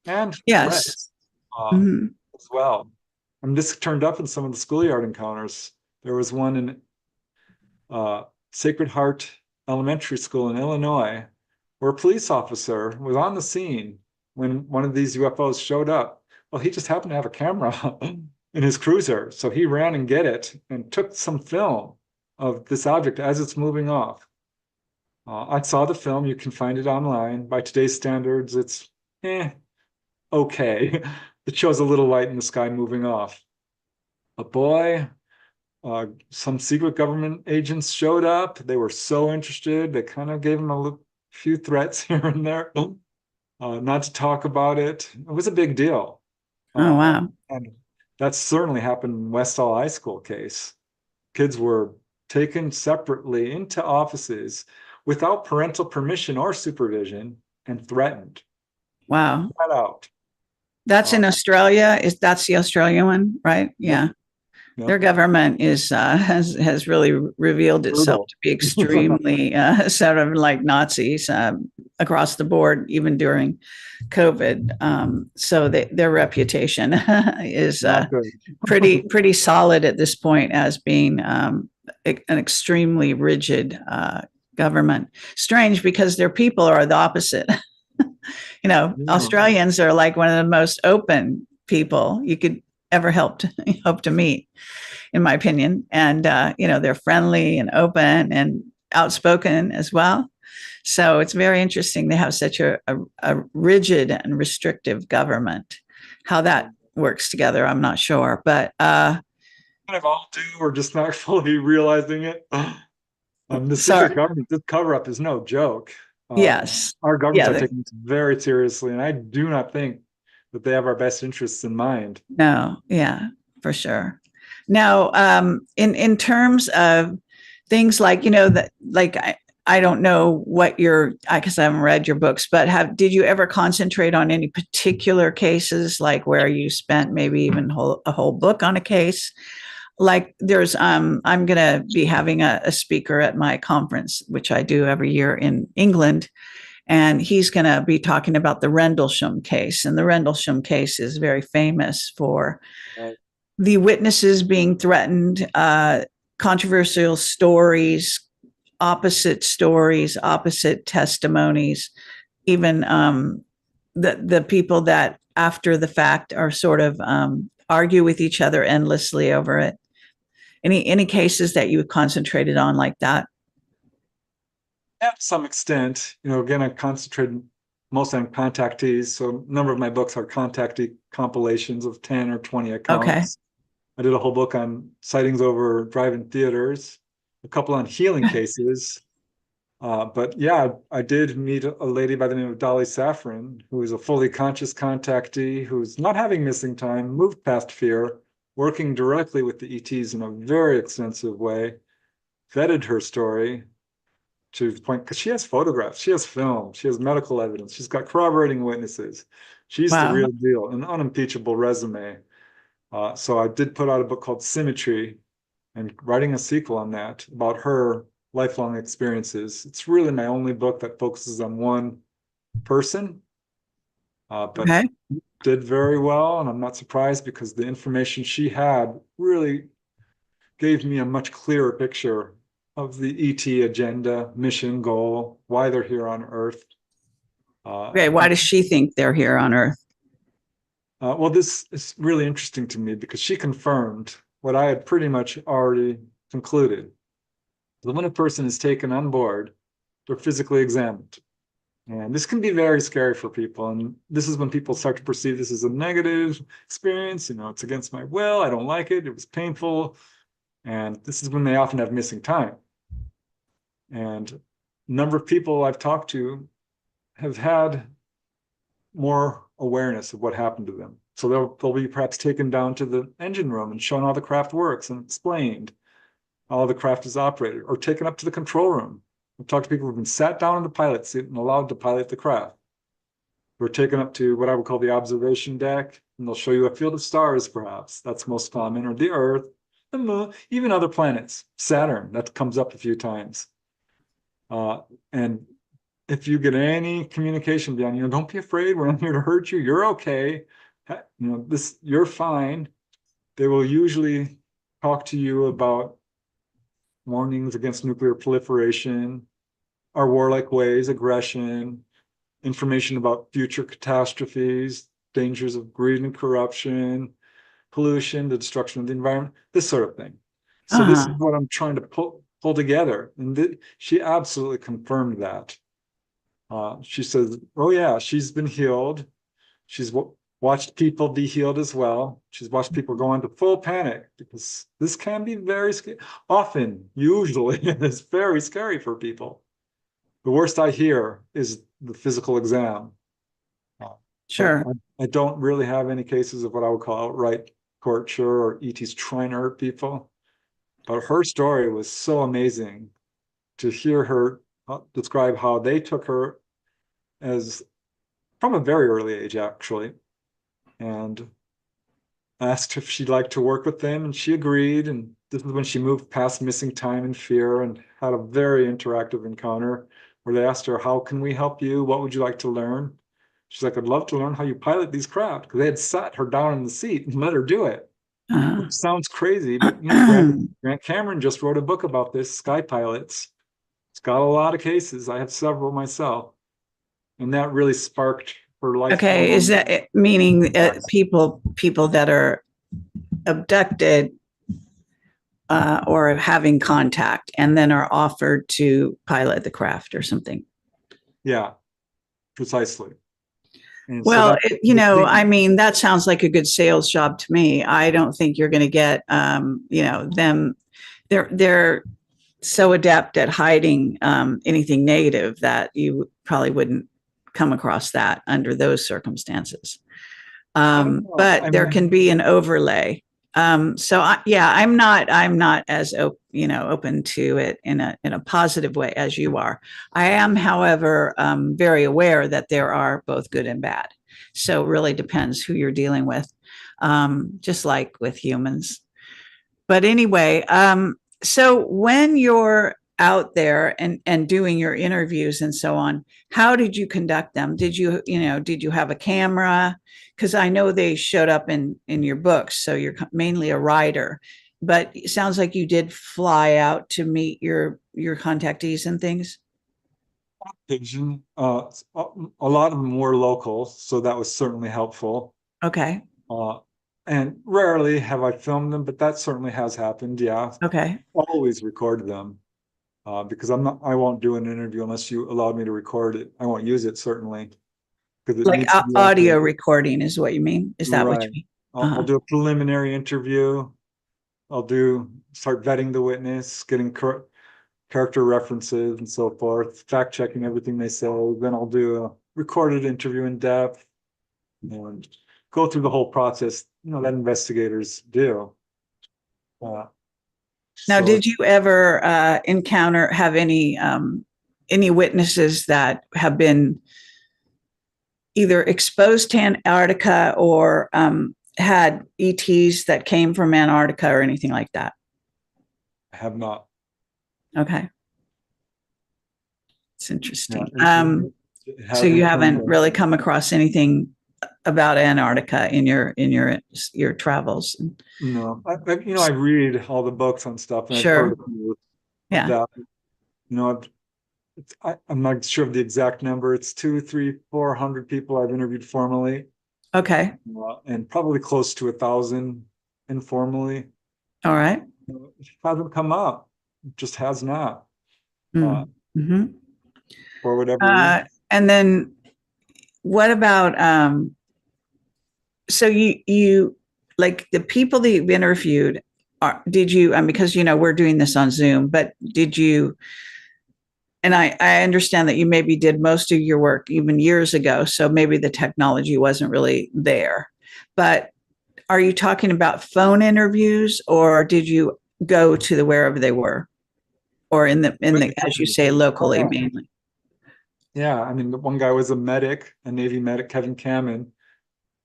and threats as well. I mean, this turned up in some of the Schoolyard encounters. There was one in Sacred Heart Elementary School in Illinois, where a police officer was on the scene when one of these UFOs showed up. Well, he just happened to have a camera in his cruiser, so he ran and get it and took some film of this object as it's moving off. I saw the film. You can find it online. By today's standards, it's okay. It shows a little light in the sky moving off. But boy, some secret government agents showed up. They were so interested. They kind of gave him a few threats here and there, not to talk about it. It was a big deal. Oh, wow. And that certainly happened in Westall High School case. Kids were taken separately into offices without parental permission or supervision and threatened. Wow. Flat out. That's in Australia. That's the Australian one, right? Yeah. Yep. Their government has really revealed itself to be extremely sort of like Nazis across the board, even during COVID. So their reputation is pretty solid at this point as being an extremely rigid government. Strange, because their people are the opposite. Australians are like one of the most open people you could ever hope to meet, in my opinion. And, they're friendly and open and outspoken as well. So it's very interesting they have such a rigid and restrictive government. How that works together, I'm not sure. But kind of all do, we're just not fully realizing it. The secret government, this cover-up is no joke. Yes. Our governments are taking this very seriously, and I do not think that they have our best interests in mind. No, yeah, for sure. Now, in terms of things like, that, like, I don't know what because I haven't read your books, but did you ever concentrate on any particular cases, like where you spent maybe even a whole book on a case? Like there's, I'm going to be having a speaker at my conference, which I do every year in England. And he's going to be talking about the Rendlesham case. And the Rendlesham case is very famous for the witnesses being threatened, controversial stories, opposite testimonies, even the people that after the fact are sort of argue with each other endlessly over it. Any cases that you concentrated on like that? Yeah, to some extent. Again, I concentrated mostly on contactees. So a number of my books are contactee compilations of 10 or 20 accounts. Okay. I did a whole book on sightings over drive-in theaters, a couple on healing cases. But yeah, I did meet a lady by the name of Dolly Saffron, who is a fully conscious contactee who's not having missing time, moved past fear, working directly with the ETs in a very extensive way, vetted her story to the point, because she has photographs, she has film, she has medical evidence, she's got corroborating witnesses. She's the Wow. real deal, an unimpeachable resume. So I did put out a book called Symmetry, and writing a sequel on that about her lifelong experiences. It's really my only book that focuses on one person, but Okay. did very well. And I'm not surprised because the information she had really gave me a much clearer picture of the ET agenda, mission, goal, why they're here on Earth. Okay. Why does she think they're here on Earth? Well, this is really interesting to me because she confirmed what I had pretty much already concluded. So when a person is taken on board, they're physically examined. And this can be very scary for people. And this is when people start to perceive this as a negative experience. You know, it's against my will. I don't like it. It was painful. And this is when they often have missing time. And a number of people I've talked to have had more awareness of what happened to them. So they'll be perhaps taken down to the engine room and shown how the craft works and explained how the craft is operated, or taken up to the control room. I've talked to people who've been sat down in the pilot seat and allowed to pilot the craft. We're taken up to what I would call the observation deck, and they'll show you a field of stars, perhaps. That's most common, or the Earth, the Moon, even other planets. Saturn, that comes up a few times. And if you get any communication beyond, don't be afraid, we're not here to hurt you, you're okay. You're fine. They will usually talk to you about warnings against nuclear proliferation, our warlike ways, aggression, information about future catastrophes, dangers of greed and corruption, pollution, the destruction of the environment, this sort of thing. So this is Uh-huh. what I'm trying to pull together. And she absolutely confirmed that. She says, oh yeah, she's been healed. She's watched people be healed as well. She's watched people go into full panic because this can be very scary. Often, usually, it's very scary for people. The worst I hear is the physical exam. But Sure. I don't really have any cases of what I would call outright torture or ETs trying to hurt people. But her story was so amazing to hear her describe how they took her as from a very early age, actually, and asked if she'd like to work with them, and she agreed. And this is when she moved past missing time and fear and had a very interactive encounter where they asked her, how can we help you? What would you like to learn? She's like, I'd love to learn how you pilot these craft, because they had sat her down in the seat and let her do it. Uh-huh. Which sounds crazy, but Grant Cameron just wrote a book about this, Sky Pilots. It's got a lot of cases. I have several myself. And that really sparked her Okay, is lifelong. that meaning people that are abducted or having contact and then are offered to pilot the craft or something? Yeah, precisely. And so Well, that I mean, that sounds like a good sales job to me. I don't think you're going to get, them. They're so adept at hiding anything negative that you probably wouldn't come across that under those circumstances. I don't know. But there can be an overlay. I'm not as open to it in a positive way as you are. I am, however, very aware that there are both good and bad. So it really depends who you're dealing with, just like with humans. But anyway, so when you're out there and doing your interviews and so on, how did you conduct them? Did you have a camera? Because I know they showed up in your books, so you're mainly a writer, but it sounds like you did fly out to meet your contactees and things. occasion. A lot of them were local, so that was certainly helpful. Okay. Uh, and rarely have I filmed them, but that certainly has happened. Yeah, Okay. always record them because I won't do an interview unless you allowed me to record it. I won't use it certainly because it Like needs to be audio accurate. recording is what you mean? Is that what you Right. mean? I'll do a preliminary interview. I'll start vetting the witness, getting character references and so forth, fact checking everything they say. Then I'll do a recorded interview in depth and go through the whole process that investigators do. Now, So did you ever have any witnesses that have been either exposed to Antarctica or had ETs that came from Antarctica or anything like that? I have not. Okay, it's Yeah, interesting. it So hasn't you come haven't up. really come across anything about Antarctica in your travels? No, I read all the books on stuff, and I've heard Sure. of you of Yeah. that. I'm not sure of the exact number. It's 2, 3, 400 people I've interviewed formally, Okay. and probably close to 1,000 informally. All right. It hasn't come up. It just has not, Mm-hmm. for whatever reason. And then what about so you like the people that you've interviewed did you because we're doing this on Zoom, but did you, and I understand that you maybe did most of your work even years ago, so maybe the technology wasn't really there, but are you talking about phone interviews, or did you go to the wherever they were, or in the as you say, Oh, locally yeah. mainly? Yeah, I mean, the one guy was a medic, a Navy medic, Kevin Cameron,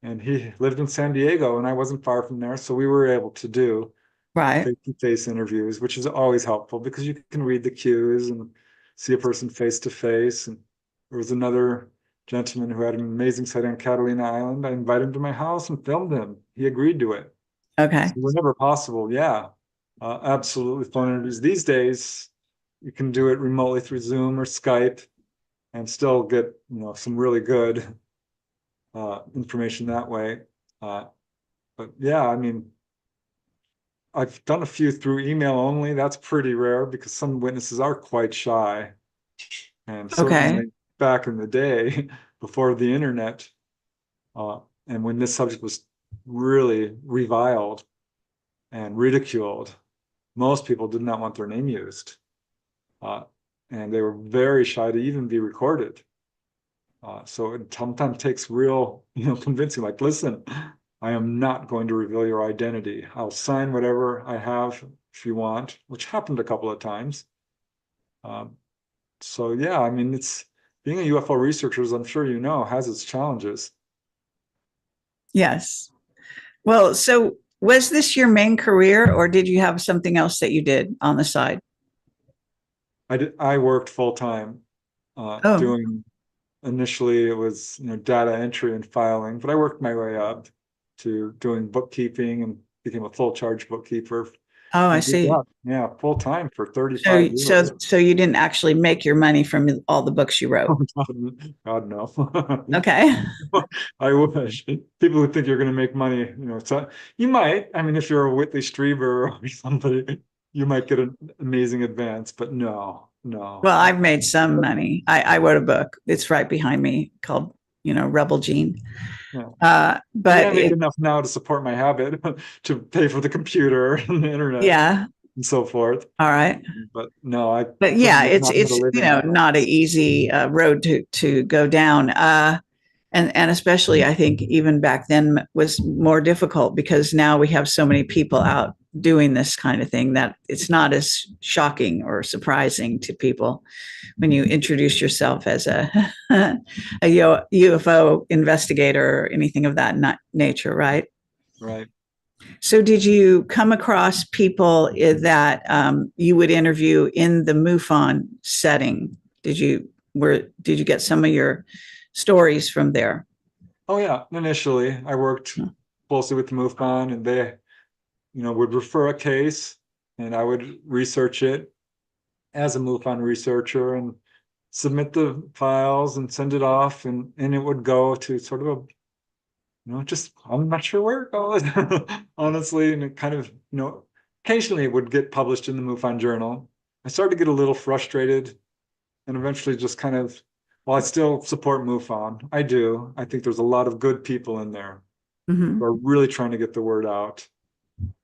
and he lived in San Diego, and I wasn't far from there, so we were able to do Right. face-to-face interviews, which is always helpful because you can read the cues and see a person face to face. And there was another gentleman who had an amazing sighting on Catalina Island. I invited him to my house and filmed him. He agreed to it. Okay. So whenever possible, yeah, absolutely. Phone interviews these days, you can do it remotely through Zoom or Skype and still get some really good information that way. But yeah, I mean, I've done a few through email only. That's pretty rare because some witnesses are quite shy. And Okay. certainly back in the day, before the internet, and when this subject was really reviled and ridiculed, most people did not want their name used. And they were very shy to even be recorded. So it sometimes takes real, convincing, like, listen, I am not going to reveal your identity. I'll sign whatever I have if you want, which happened a couple of times. So yeah, I mean, it's being a UFO researcher, as I'm sure you know, has its challenges. Yes. Well, so was this your main career, or did you have something else that you did on the side? I worked full time, Oh, doing initially it was data entry and filing, but I worked my way up to doing bookkeeping and became a full charge bookkeeper. oh, I And did see. that, yeah, full time for 35 So, years. so you didn't actually make your money from all the books you wrote. God, no. Okay. I wish. People who think you're going to make money, so you might. I mean, if you're a Whitley Strieber or somebody, you might get an amazing advance, but no, no. Well, I've made some money. I wrote a book. It's right behind me called, Rebel Gene. Yeah. I mean, I But make enough now to support my habit, to pay for the computer and the internet yeah. and so forth. All right. But no, I But couldn't yeah, make it's nothing but a living. not an easy road to go down. And especially I think even back then was more difficult because now we have so many people out doing this kind of thing that it's not as shocking or surprising to people when you introduce yourself as a UFO investigator or anything of that nature, right? Right. So, did you come across people that you would interview in the MUFON setting? Did you get some of your stories from there? Oh yeah. Initially, I worked closely with the MUFON, and they, would refer a case, and I would research it as a MUFON researcher and submit the files and send it off, and it would go to sort of a, just I'm not sure where it goes, honestly, and it kind of, occasionally it would get published in the MUFON journal. I started to get a little frustrated, and eventually just kind of, well, I still support MUFON. I do. I think there's a lot of good people in there who Mm-hmm. are really trying to get the word out.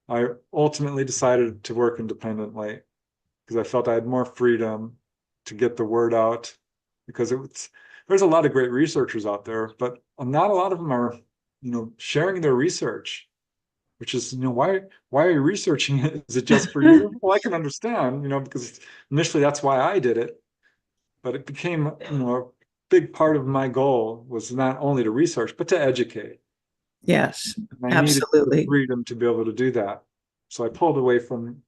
I ultimately decided to work independently because I felt I had more freedom to get the word out, because there's a lot of great researchers out there, but not a lot of them are, sharing their research. which is, why are you researching it? Is it just for you? Well, I can understand, because initially that's why I did it, but it became, a big part of my goal was not only to research, but to educate. Yes, And I needed the absolutely. freedom to be able to do that. So I pulled away from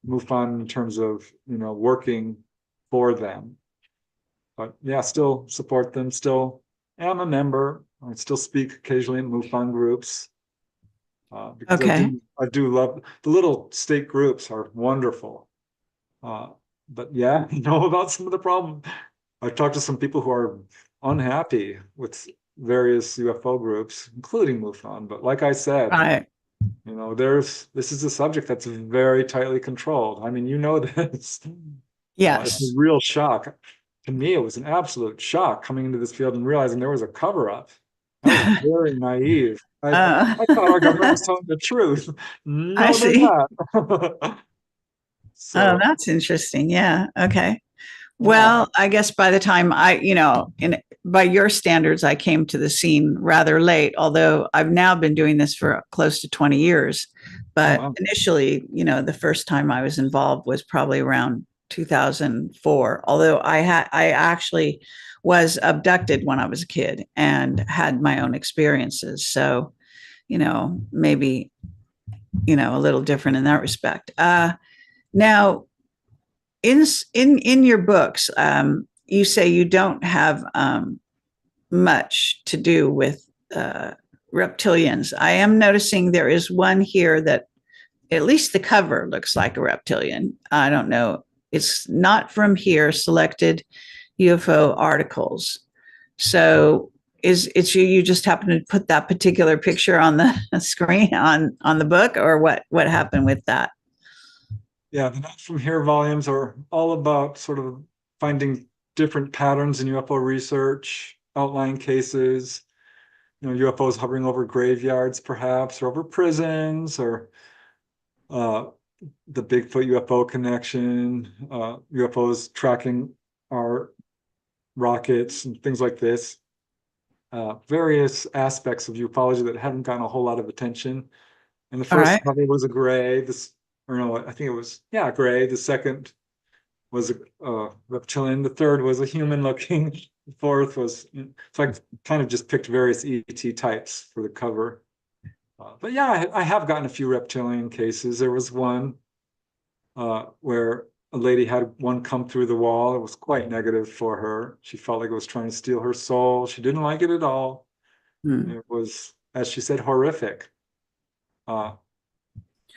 MUFON in terms of, working for them. But yeah, still support them, still am a member. I still speak occasionally in MUFON groups. Because Okay. I do love the little state groups are wonderful. But yeah, about some of the problems. I've talked to some people who are unhappy with various UFO groups, including MUFON. But like I said, Right. this is a subject that's very tightly controlled. I mean, this. It's a Yes. real shock. To me, it was an absolute shock coming into this field and realizing there was a cover-up. I was very naive. Uh, I thought our government was telling the truth. I No, they're see. not. Oh, So, that's interesting. Yeah. Okay. yeah. Well, I guess by the time by your standards, I came to the scene rather late, although I've now been doing this for close to 20 years. Oh, But wow. initially, the first time I was involved was probably around 2004, although I actually was abducted when I was a kid and had my own experiences. So, maybe, a little different in that respect. Now, in your books, you say you don't have much to do with reptilians. I am noticing there is one here that at least the cover looks like a reptilian. I don't know. It's not from here. Selected UFO articles. So it's you just happen to put that particular picture on the screen on the book, or what happened with that? Yeah, the Not From Here volumes are all about sort of finding different patterns in UFO research, outlying cases, UFOs hovering over graveyards, perhaps, or over prisons, or uh, the Bigfoot UFO connection, UFOs tracking our rockets and things like this. Various aspects of ufology that haven't gotten a whole lot of attention. And the All first right. cover was a gray. Or no, I think it was, yeah, gray. The second was a reptilian. The third was a human looking. The fourth was, so I kind of just picked various ET types for the cover. But yeah, I have gotten a few reptilian cases. There was one where a lady had one come through the wall. It was quite negative for her. She felt like it was trying to steal her soul. She didn't like it at all. Hmm. It was, as she said, horrific. Uh,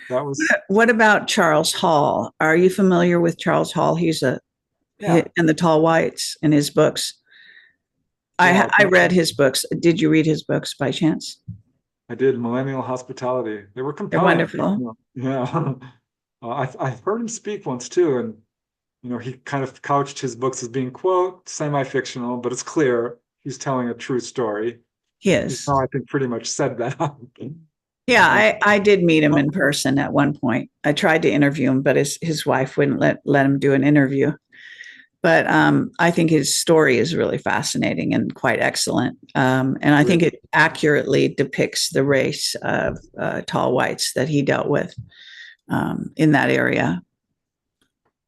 that was, What about Charles Hall? Are you familiar with Charles Hall? yeah, And the Tall Whites in his books. yeah. I read his books. Did you read his books by chance? I did Millennial Hospitality. They were They're compelling. wonderful. Yeah. I've heard him speak once too, and he kind of couched his books as being, quote, semi-fictional, but it's clear he's telling a true story. He He's is. now, I think, pretty much said that. Yeah, And, I did meet him in person at one point. I tried to interview him, but his wife wouldn't let him do an interview. But I think his story is really fascinating and quite excellent. And I think it accurately depicts the race of tall whites that he dealt with in that area.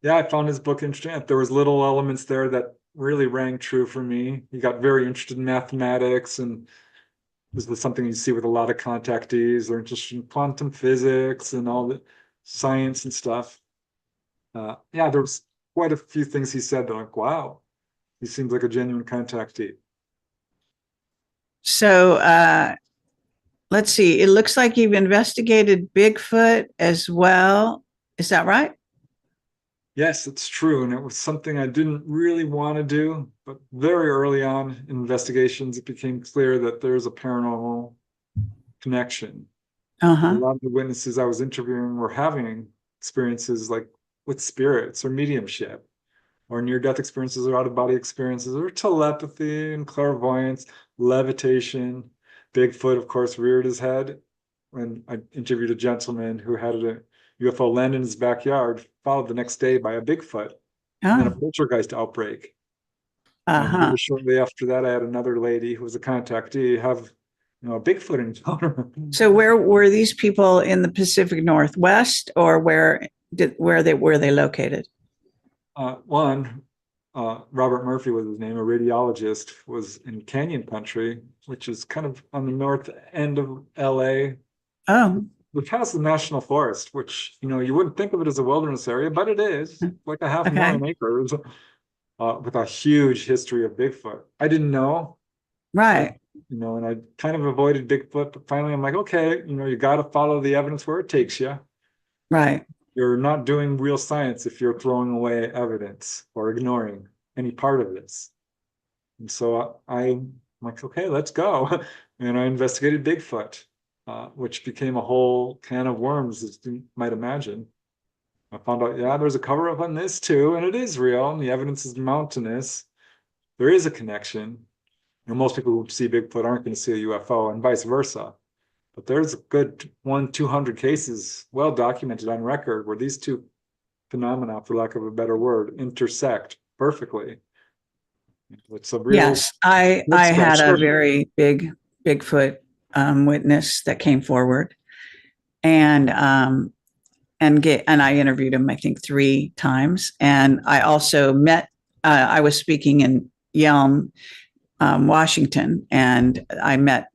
yeah, I found his book interesting. There was little elements there that really rang true for me. He got very interested in mathematics, and this was something you see with a lot of contactees. They're interested in quantum physics and all the science and stuff. Yeah, there was quite a few things he said that I'm like, wow, he seems like a genuine contactee. So let's see. It looks like you've investigated Bigfoot as well. Is that right? Yes, it's true. And it was something I didn't really want to do, but very early on in investigations, it became clear that there's a paranormal connection. Uh A huh. lot of the witnesses I was interviewing were having experiences like with spirits or mediumship, or near-death experiences or out-of-body experiences, or telepathy and clairvoyance, levitation. Bigfoot, of course, reared his head when I interviewed a gentleman who had a UFO land in his backyard, followed the next day by a Bigfoot, and then a Oh. poltergeist outbreak. Uh And huh. very shortly after that, I had another lady who was a contactee have a Bigfoot encounter. So where were these people in the Pacific Northwest, or where they located? One, Robert Murphy was his name, a radiologist, was in Canyon Country, which is kind of on the north end of LA, Oh, which has the national forest, which, you wouldn't think of it as a wilderness area, but it is like a half okay. million acres, with a huge history of Bigfoot. I didn't know, I, Right, and I kind of avoided Bigfoot, but finally I'm like, okay, you got to follow the evidence where it takes you. right. You're not doing real science if you're throwing away evidence or ignoring any part of this. And so I'm like, okay, let's go. And I investigated Bigfoot, which became a whole can of worms, as you might imagine. I found out, yeah, there's a cover up on this too, and it is real, and the evidence is mountainous. There is a connection. Most people who see Bigfoot aren't going to see a UFO, and vice versa. But there's a good 200 cases well documented on record where these two phenomena, for lack of a better word, intersect perfectly. It's a real Yes, I had a scratcher. very big Bigfoot witness that came forward, and and I interviewed him, I think, 3 times, and I also met. I was speaking in Yelm, Washington, and I met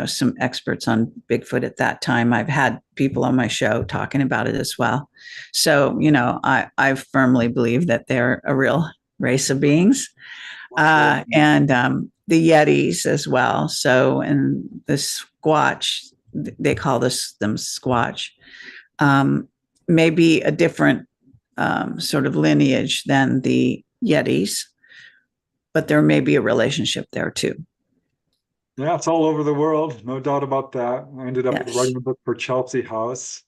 some experts on Bigfoot at that time. I've had people on my show talking about it as well. So, I firmly believe that they're a real race of beings, and the Yetis as well. So, and the Squatch, they call them Squatch, maybe a different sort of lineage than the Yetis, but there may be a relationship there too. Yeah, it's all over the world, no doubt about that. I ended up Yes. writing a book for Chelsea House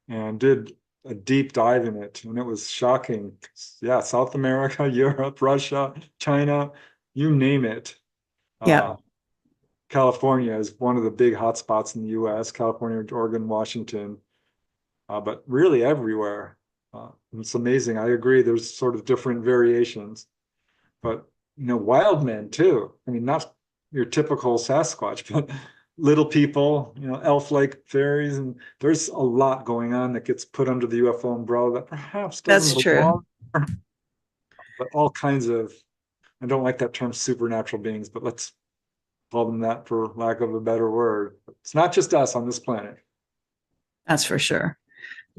and did a deep dive in it, and it was shocking. Yeah, South America, Europe, Russia, China, you name it. Yeah. Uh, California is one of the big hotspots in the US, California, Oregon, Washington, but really everywhere. It's amazing. I agree. There's sort of different variations, but wild men too. I mean, not your typical Sasquatch, but little people, elf-like fairies, and there's a lot going on that gets put under the UFO umbrella that perhaps doesn't That's true. belong, but all kinds of, I don't like that term supernatural beings, but let's call them that for lack of a better word. It's not just us on this planet. That's for sure.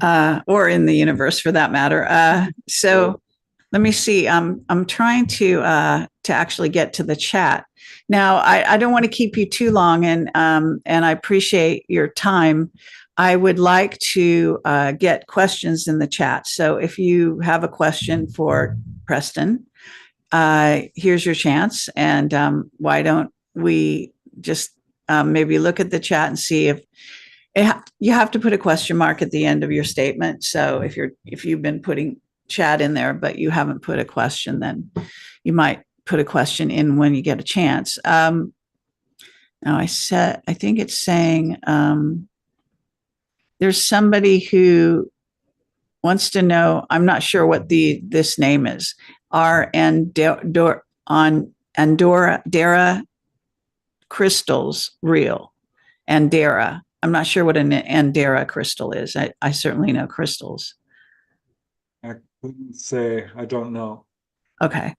Or in the universe for that matter. So let me see. I'm trying to actually get to the chat. Now, I don't want to keep you too long, and I appreciate your time. I would like to get questions in the chat. So if you have a question for Preston, here's your chance. And why don't we just maybe look at the chat and see if you have to put a question mark at the end of your statement. So if you've been putting chat in there, but you haven't put a question, then you might put a question in when you get a chance. Now I think it's saying there's somebody who wants to know. I'm not sure what this name is. Are Andorra crystals real? Andorra. I'm not sure what an Andorra crystal is. I certainly know crystals. I couldn't say, I don't know. Okay.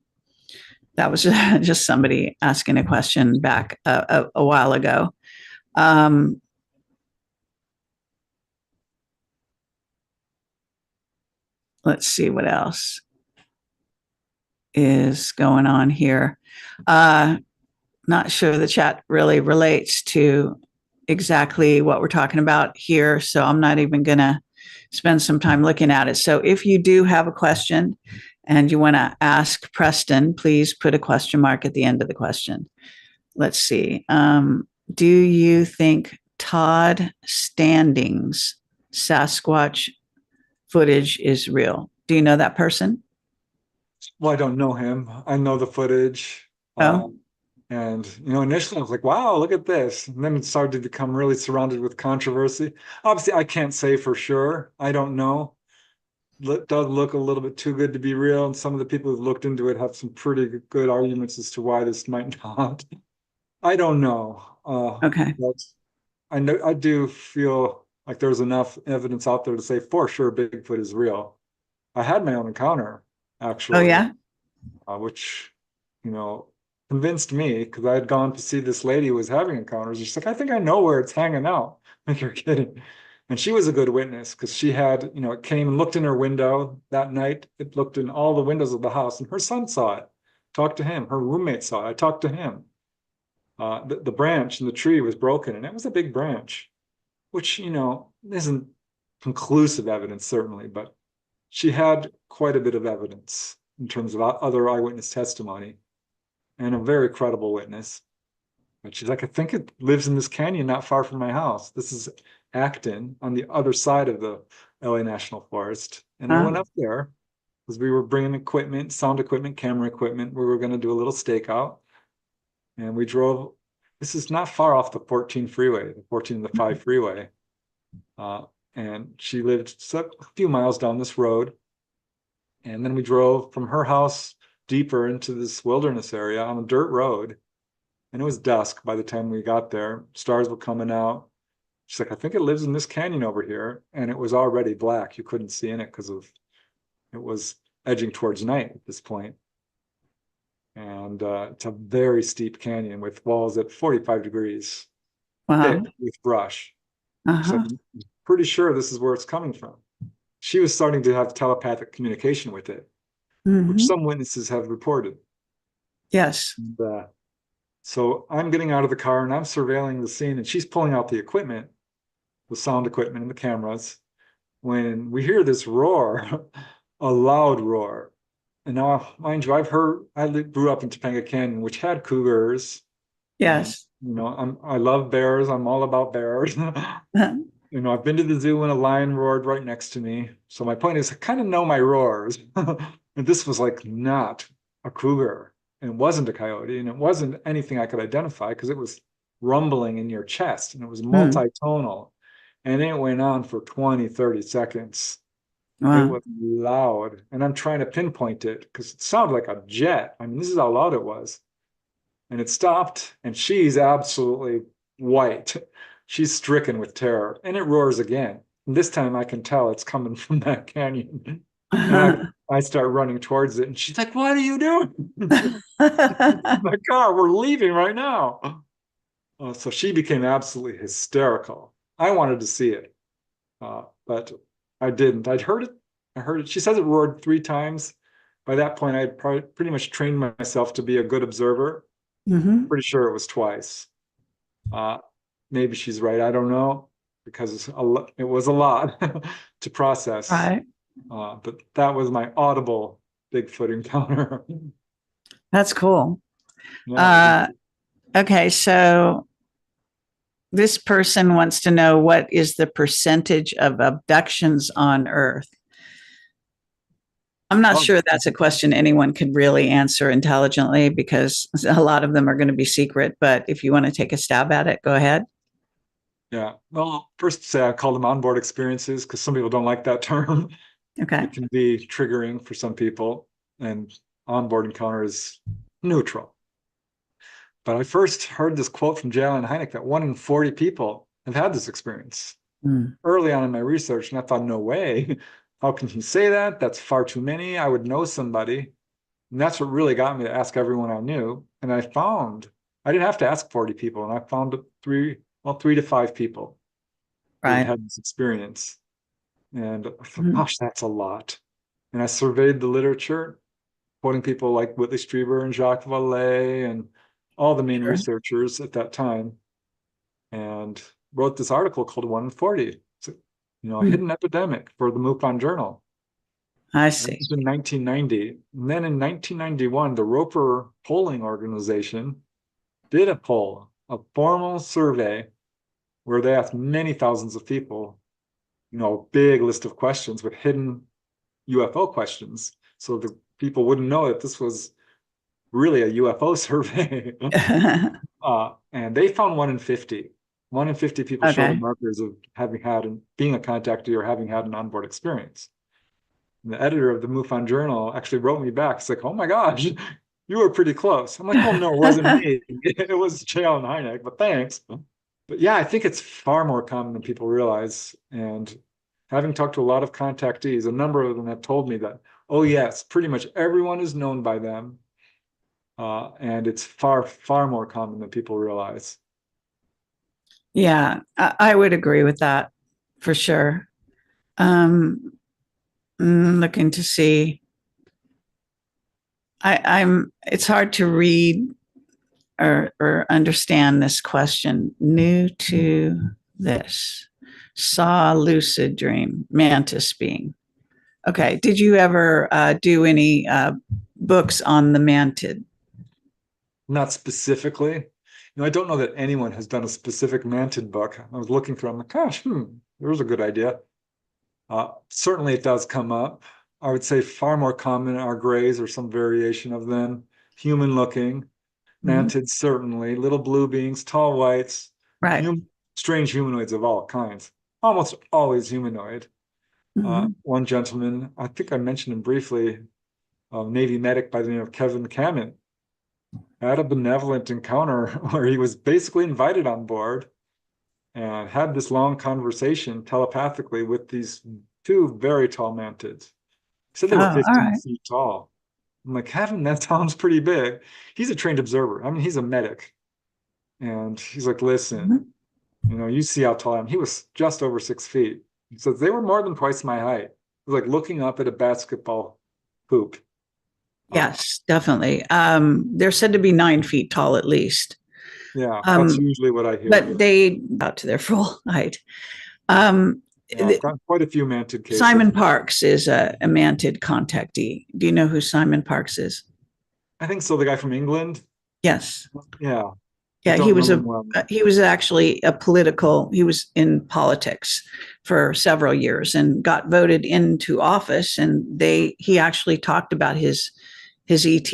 That was just somebody asking a question back a while ago. Let's see what else is going on here. Not sure the chat really relates to exactly what we're talking about here, so I'm not even going to spend some time looking at it. So if you do have a question and you want to ask Preston, please put a question mark at the end of the question. Let's see. Do you think Todd Standing's Sasquatch footage is real? Do you know that person? Well, I don't know him. I know the footage. Oh, And initially I was like, wow, look at this. And then it started to become really surrounded with controversy. Obviously, I can't say for sure. I don't know. It does look a little bit too good to be real. And some of the people who've looked into it have some pretty good arguments as to why this might not. I don't know. Okay. But I know I do feel like there's enough evidence out there to say for sure Bigfoot is real. I had my own encounter Oh, actually, yeah. which convinced me because I had gone to see this lady who was having encounters. She's like, I think I know where it's hanging out. Like, you're kidding. And she was a good witness because she had, it came and looked in her window that night. It looked in all the windows of the house, and her son saw it. Talked to him. Her roommate saw it. I talked to him. The branch in the tree was broken, and it was a big branch, which, isn't conclusive evidence, certainly, but she had quite a bit of evidence in terms of other eyewitness testimony and a very credible witness. But she's like, I think it lives in this canyon not far from my house. This is Acton on the other side of the LA National Forest. And I went up there because we were bringing equipment, sound equipment, camera equipment. We were going to do a little stakeout. And we drove. This is not far off the 14 freeway, the 14 and the 5 freeway. And she lived a few miles down this road. And then we drove from her house deeper into this wilderness area on a dirt road. And it was dusk by the time we got there. Stars were coming out. She's like, I think it lives in this canyon over here. And it was already black. You couldn't see in it because it was edging towards night at this point. And it's a very steep canyon with walls at 45 degrees, Wow. thick with brush. So Uh-huh. I'm pretty sure this is where it's coming from. She was starting to have telepathic communication with it, which Hmm. some witnesses have reported. Yes. And, so I'm getting out of the car and I'm surveilling the scene, and she's pulling out the equipment, the sound equipment and the cameras, when we hear this roar, a loud roar. And now, mind you, I grew up in Topanga Canyon, which had cougars, and Yes. I love bears. I'm all about bears. I've been to the zoo and a lion roared right next to me. So my point is, I kind of know my roars. And this was like not a cougar, and it wasn't a coyote, and it wasn't anything I could identify because it was rumbling in your chest and it was Hmm. multitonal. And it went on for 20, 30 seconds. It Wow. was loud. And I'm trying to pinpoint it because it sounded like a jet. I mean, this is how loud it was. And it stopped, and she's absolutely white. She's stricken with terror, and it roars again. And this time I can tell it's coming from that canyon. And I start running towards it, and she's like, what are you doing? My car, we're leaving right now. So she became absolutely hysterical. I wanted to see it, but I didn't. I'd heard it. I heard it. She says it roared 3 times. By that point, I had pretty much trained myself to be a good observer. Hmm. Pretty sure it was twice. Uh, Maybe she's right. I don't know, because it was a lot to process. Right. But that was my audible Bigfoot encounter. That's cool. Yeah. Uh, okay. So this person wants to know, what is the percentage of abductions on Earth? I'm not Oh, sure that's a question anyone could really answer intelligently because a lot of them are going to be secret. But if you want to take a stab at it, go ahead. yeah. Well, first say I call them onboard experiences because some people don't like that term. Okay. It can be triggering for some people, and onboard encounter is neutral. But I first heard this quote from J. Allen Hynek that 1 in 40 people have had this experience Mm. early on in my research. And I thought, no way. How can he say that? That's far too many. I would know somebody. And that's what really got me to ask everyone I knew. And I didn't have to ask 40 people. And I found 3 to 5 people who had Right. had this experience. And I thought, Mm. gosh, that's a lot. And I surveyed the literature, quoting people like Whitley Strieber and Jacques Vallée and all the main Sure. researchers at that time, and wrote this article called 1 in 40. It's a Mm. hidden epidemic for the MUFON Journal. I And see. this was in 1990. And then in 1991, the Roper Polling Organization did a formal survey where they asked many thousands of people, a big list of questions with hidden UFO questions. So the people wouldn't know that this was really a UFO survey. And they found 1 in 50. 1 in 50 people showed the Okay. markers of having had and being a contactee or having had an onboard experience. And the editor of the MUFON Journal actually wrote me back. It's like, oh my gosh, You were pretty close. I'm like, well, no, it wasn't me. It was J.L. and Hynek, but thanks. But yeah, I think it's far more common than people realize. And having talked to a lot of contactees, a number of them have told me that, oh, yes, pretty much everyone is known by them. And it's far, far more common than people realize. Yeah, I would agree with that for sure. Um, looking to see. I'm. It's hard to read or understand this question. New to this, saw lucid dream, mantis being. Okay. Did you ever do any books on the mantid? Not specifically. I don't know that anyone has done a specific mantid book. I was looking through, I'm like, gosh, there's a good idea. Certainly it does come up. I would say far more common are grays or some variation of them. Human looking, mantids certainly, little blue beings, tall whites, Right. strange humanoids of all kinds. Almost always humanoid. One gentleman, I think I mentioned him briefly, a Navy medic by the name of Kevin Cameron, had a benevolent encounter where he was basically invited on board and had this long conversation telepathically with these two very tall mantids. He said they were Oh, all 15 right. feet tall. I'm like, Kevin, that sounds pretty big. He's a trained observer. I mean, he's a medic. And he's like, listen, you see how tall I am. He was just over 6 feet. He says they were more than twice my height. It was like looking up at a basketball hoop. Yes, definitely. They're said to be 9 feet tall at least. Yeah, that's usually what I hear. But they out to their full height. Um, Yeah, I've got quite a few mantid cases. Simon Parks is a mantid contactee. Do you know who Simon Parks is? I think so. The guy from England. Yes. Yeah. Yeah, he was actually he was in politics for several years and got voted into office. And he actually talked about his ET,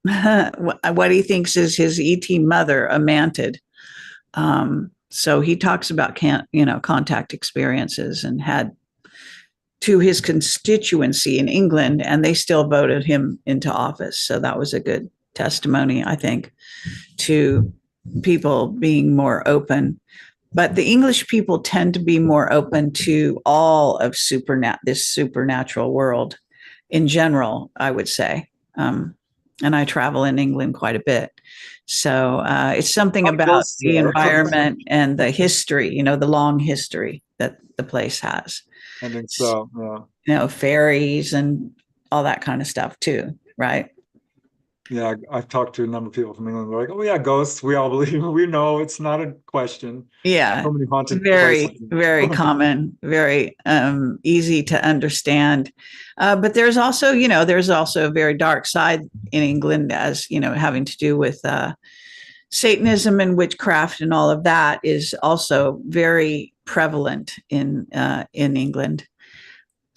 what he thinks is his ET mother, a mantid. So he talks about contact experiences and had to his constituency in England, and they still voted him into office. So that was a good testimony, I think, to people being more open. But the English people tend to be more open to all of this supernatural world in general, I would say. And I travel in England quite a bit. So it's something about the environment and the history, the long history that the place has. I think so, yeah. Fairies and all that kind of stuff too, right? Yeah, I've talked to a number of people from England. They're like, oh, yeah, ghosts. We all believe. We know it's not a question. Yeah. So many haunted very, places. very common, very easy to understand. But there's also a very dark side in England, as, having to do with Satanism and witchcraft, and all of that is also very prevalent in England.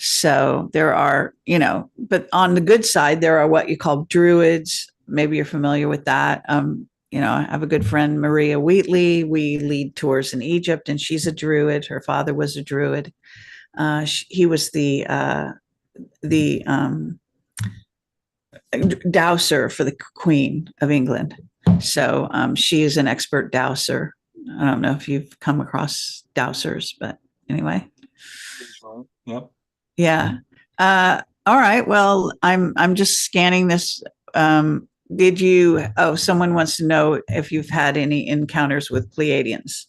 So there are, but on the good side, there are what you call druids. Maybe you're familiar with that. I have a good friend, Maria Wheatley. We lead tours in Egypt, and she's a druid. Her father was a druid. He was the dowser for the Queen of England. So she is an expert dowser. I don't know if you've come across dowsers, but anyway. Yep. Yeah. All right. Well, I'm just scanning this. Someone wants to know if you've had any encounters with Pleiadians.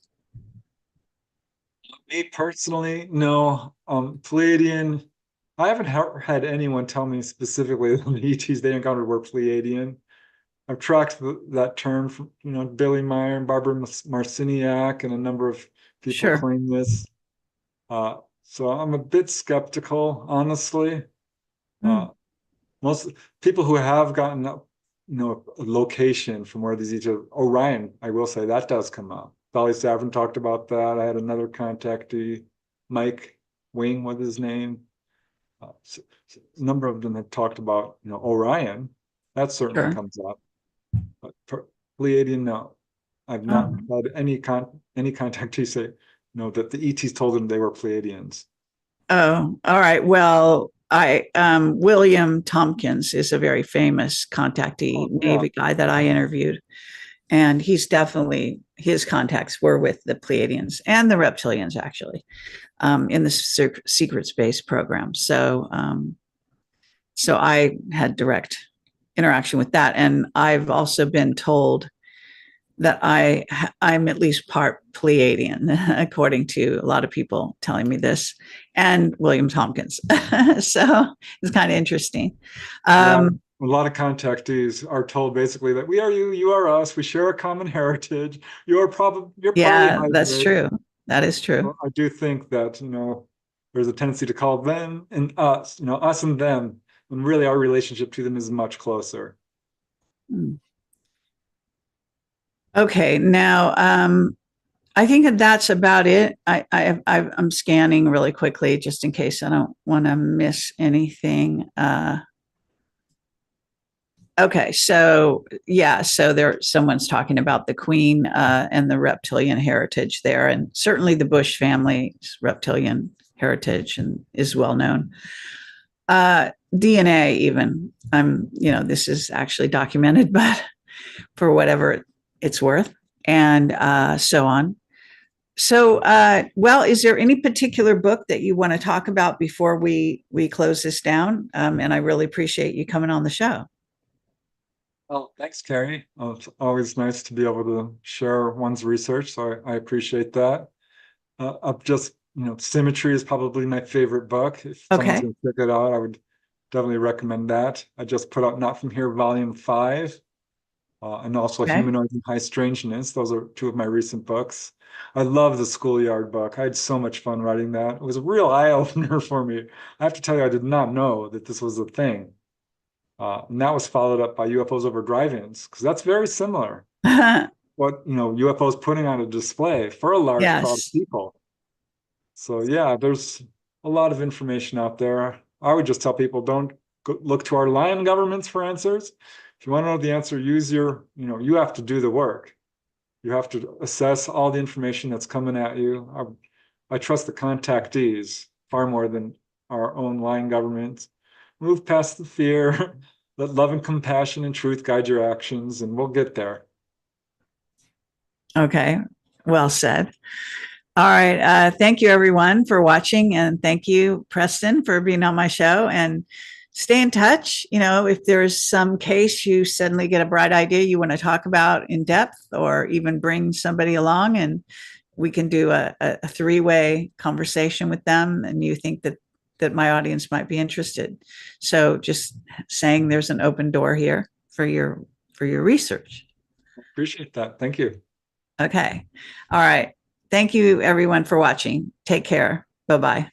Me personally, no. Pleiadian, I haven't had anyone tell me specifically the ETs they encountered were Pleiadian. I've tracked that term from, Billy Meyer and Barbara Marciniak, and a number of people claim this. So I'm a bit skeptical, honestly. Most people who have gotten a location from where these Orion, I will say that does come up. Dolly Saffron talked about that. I had another contactee, Mike Wing, was his name. So a number of them have talked about, Orion. That certainly comes up. But for Pleiadian, no. I've not had any contactee say, that the ETs told them they were Pleiadians. Oh, all right. Well, William Tompkins is a very famous contactee Navy guy that I interviewed. And he's definitely, his contacts were with the Pleiadians and the reptilians, actually, in the secret space program. So, so I had direct interaction with that. And I've also been told that I'm at least part Pleiadian, according to a lot of people telling me this, and William Tompkins. So it's kind of interesting. A lot of contactees are told basically that we are you, you are us. We share a common heritage. You're part of that's true. That is true. So I do think that, there's a tendency to call them and us, us and them, when really our relationship to them is much closer. Okay, now I think that's about it. I'm scanning really quickly just in case I don't want to miss anything. Okay, so yeah, so someone's talking about the Queen and the reptilian heritage there, and certainly the Bush family's reptilian heritage and is well known. DNA, even this is actually documented, but for whatever it's worth, and so on. So, well, is there any particular book that you want to talk about before we close this down? And I really appreciate you coming on the show. Oh, thanks, Carrie. It's always nice to be able to share one's research, so I appreciate that. Symmetry is probably my favorite book. If someone's going to check it out, I would definitely recommend that. I just put out Not From Here, Volume 5, and also Humanoids and High Strangeness. Those are two of my recent books. I love the Schoolyard book. I had so much fun writing that. It was a real eye-opener for me. I have to tell you, I did not know that this was a thing. And that was followed up by UFOs over drive-ins, because that's very similar. What UFOs putting on a display for a large crowd of people. So yeah, there's a lot of information out there. I would just tell people, don't look to our lion governments for answers. If you want to know the answer, use you have to do the work. You have to assess all the information that's coming at you. I trust the contactees far more than our own lion governments. Move past the fear, let love and compassion and truth guide your actions, and we'll get there. Okay, well said. All right, thank you everyone for watching, and thank you, Preston, for being on my show, and stay in touch. If there's some case you suddenly get a bright idea you want to talk about in depth, or even bring somebody along and we can do a three-way conversation with them, and you think that my audience might be interested. So just saying there's an open door here for your research. Appreciate that. Thank you. Okay. All right. Thank you everyone for watching. Take care. Bye-bye.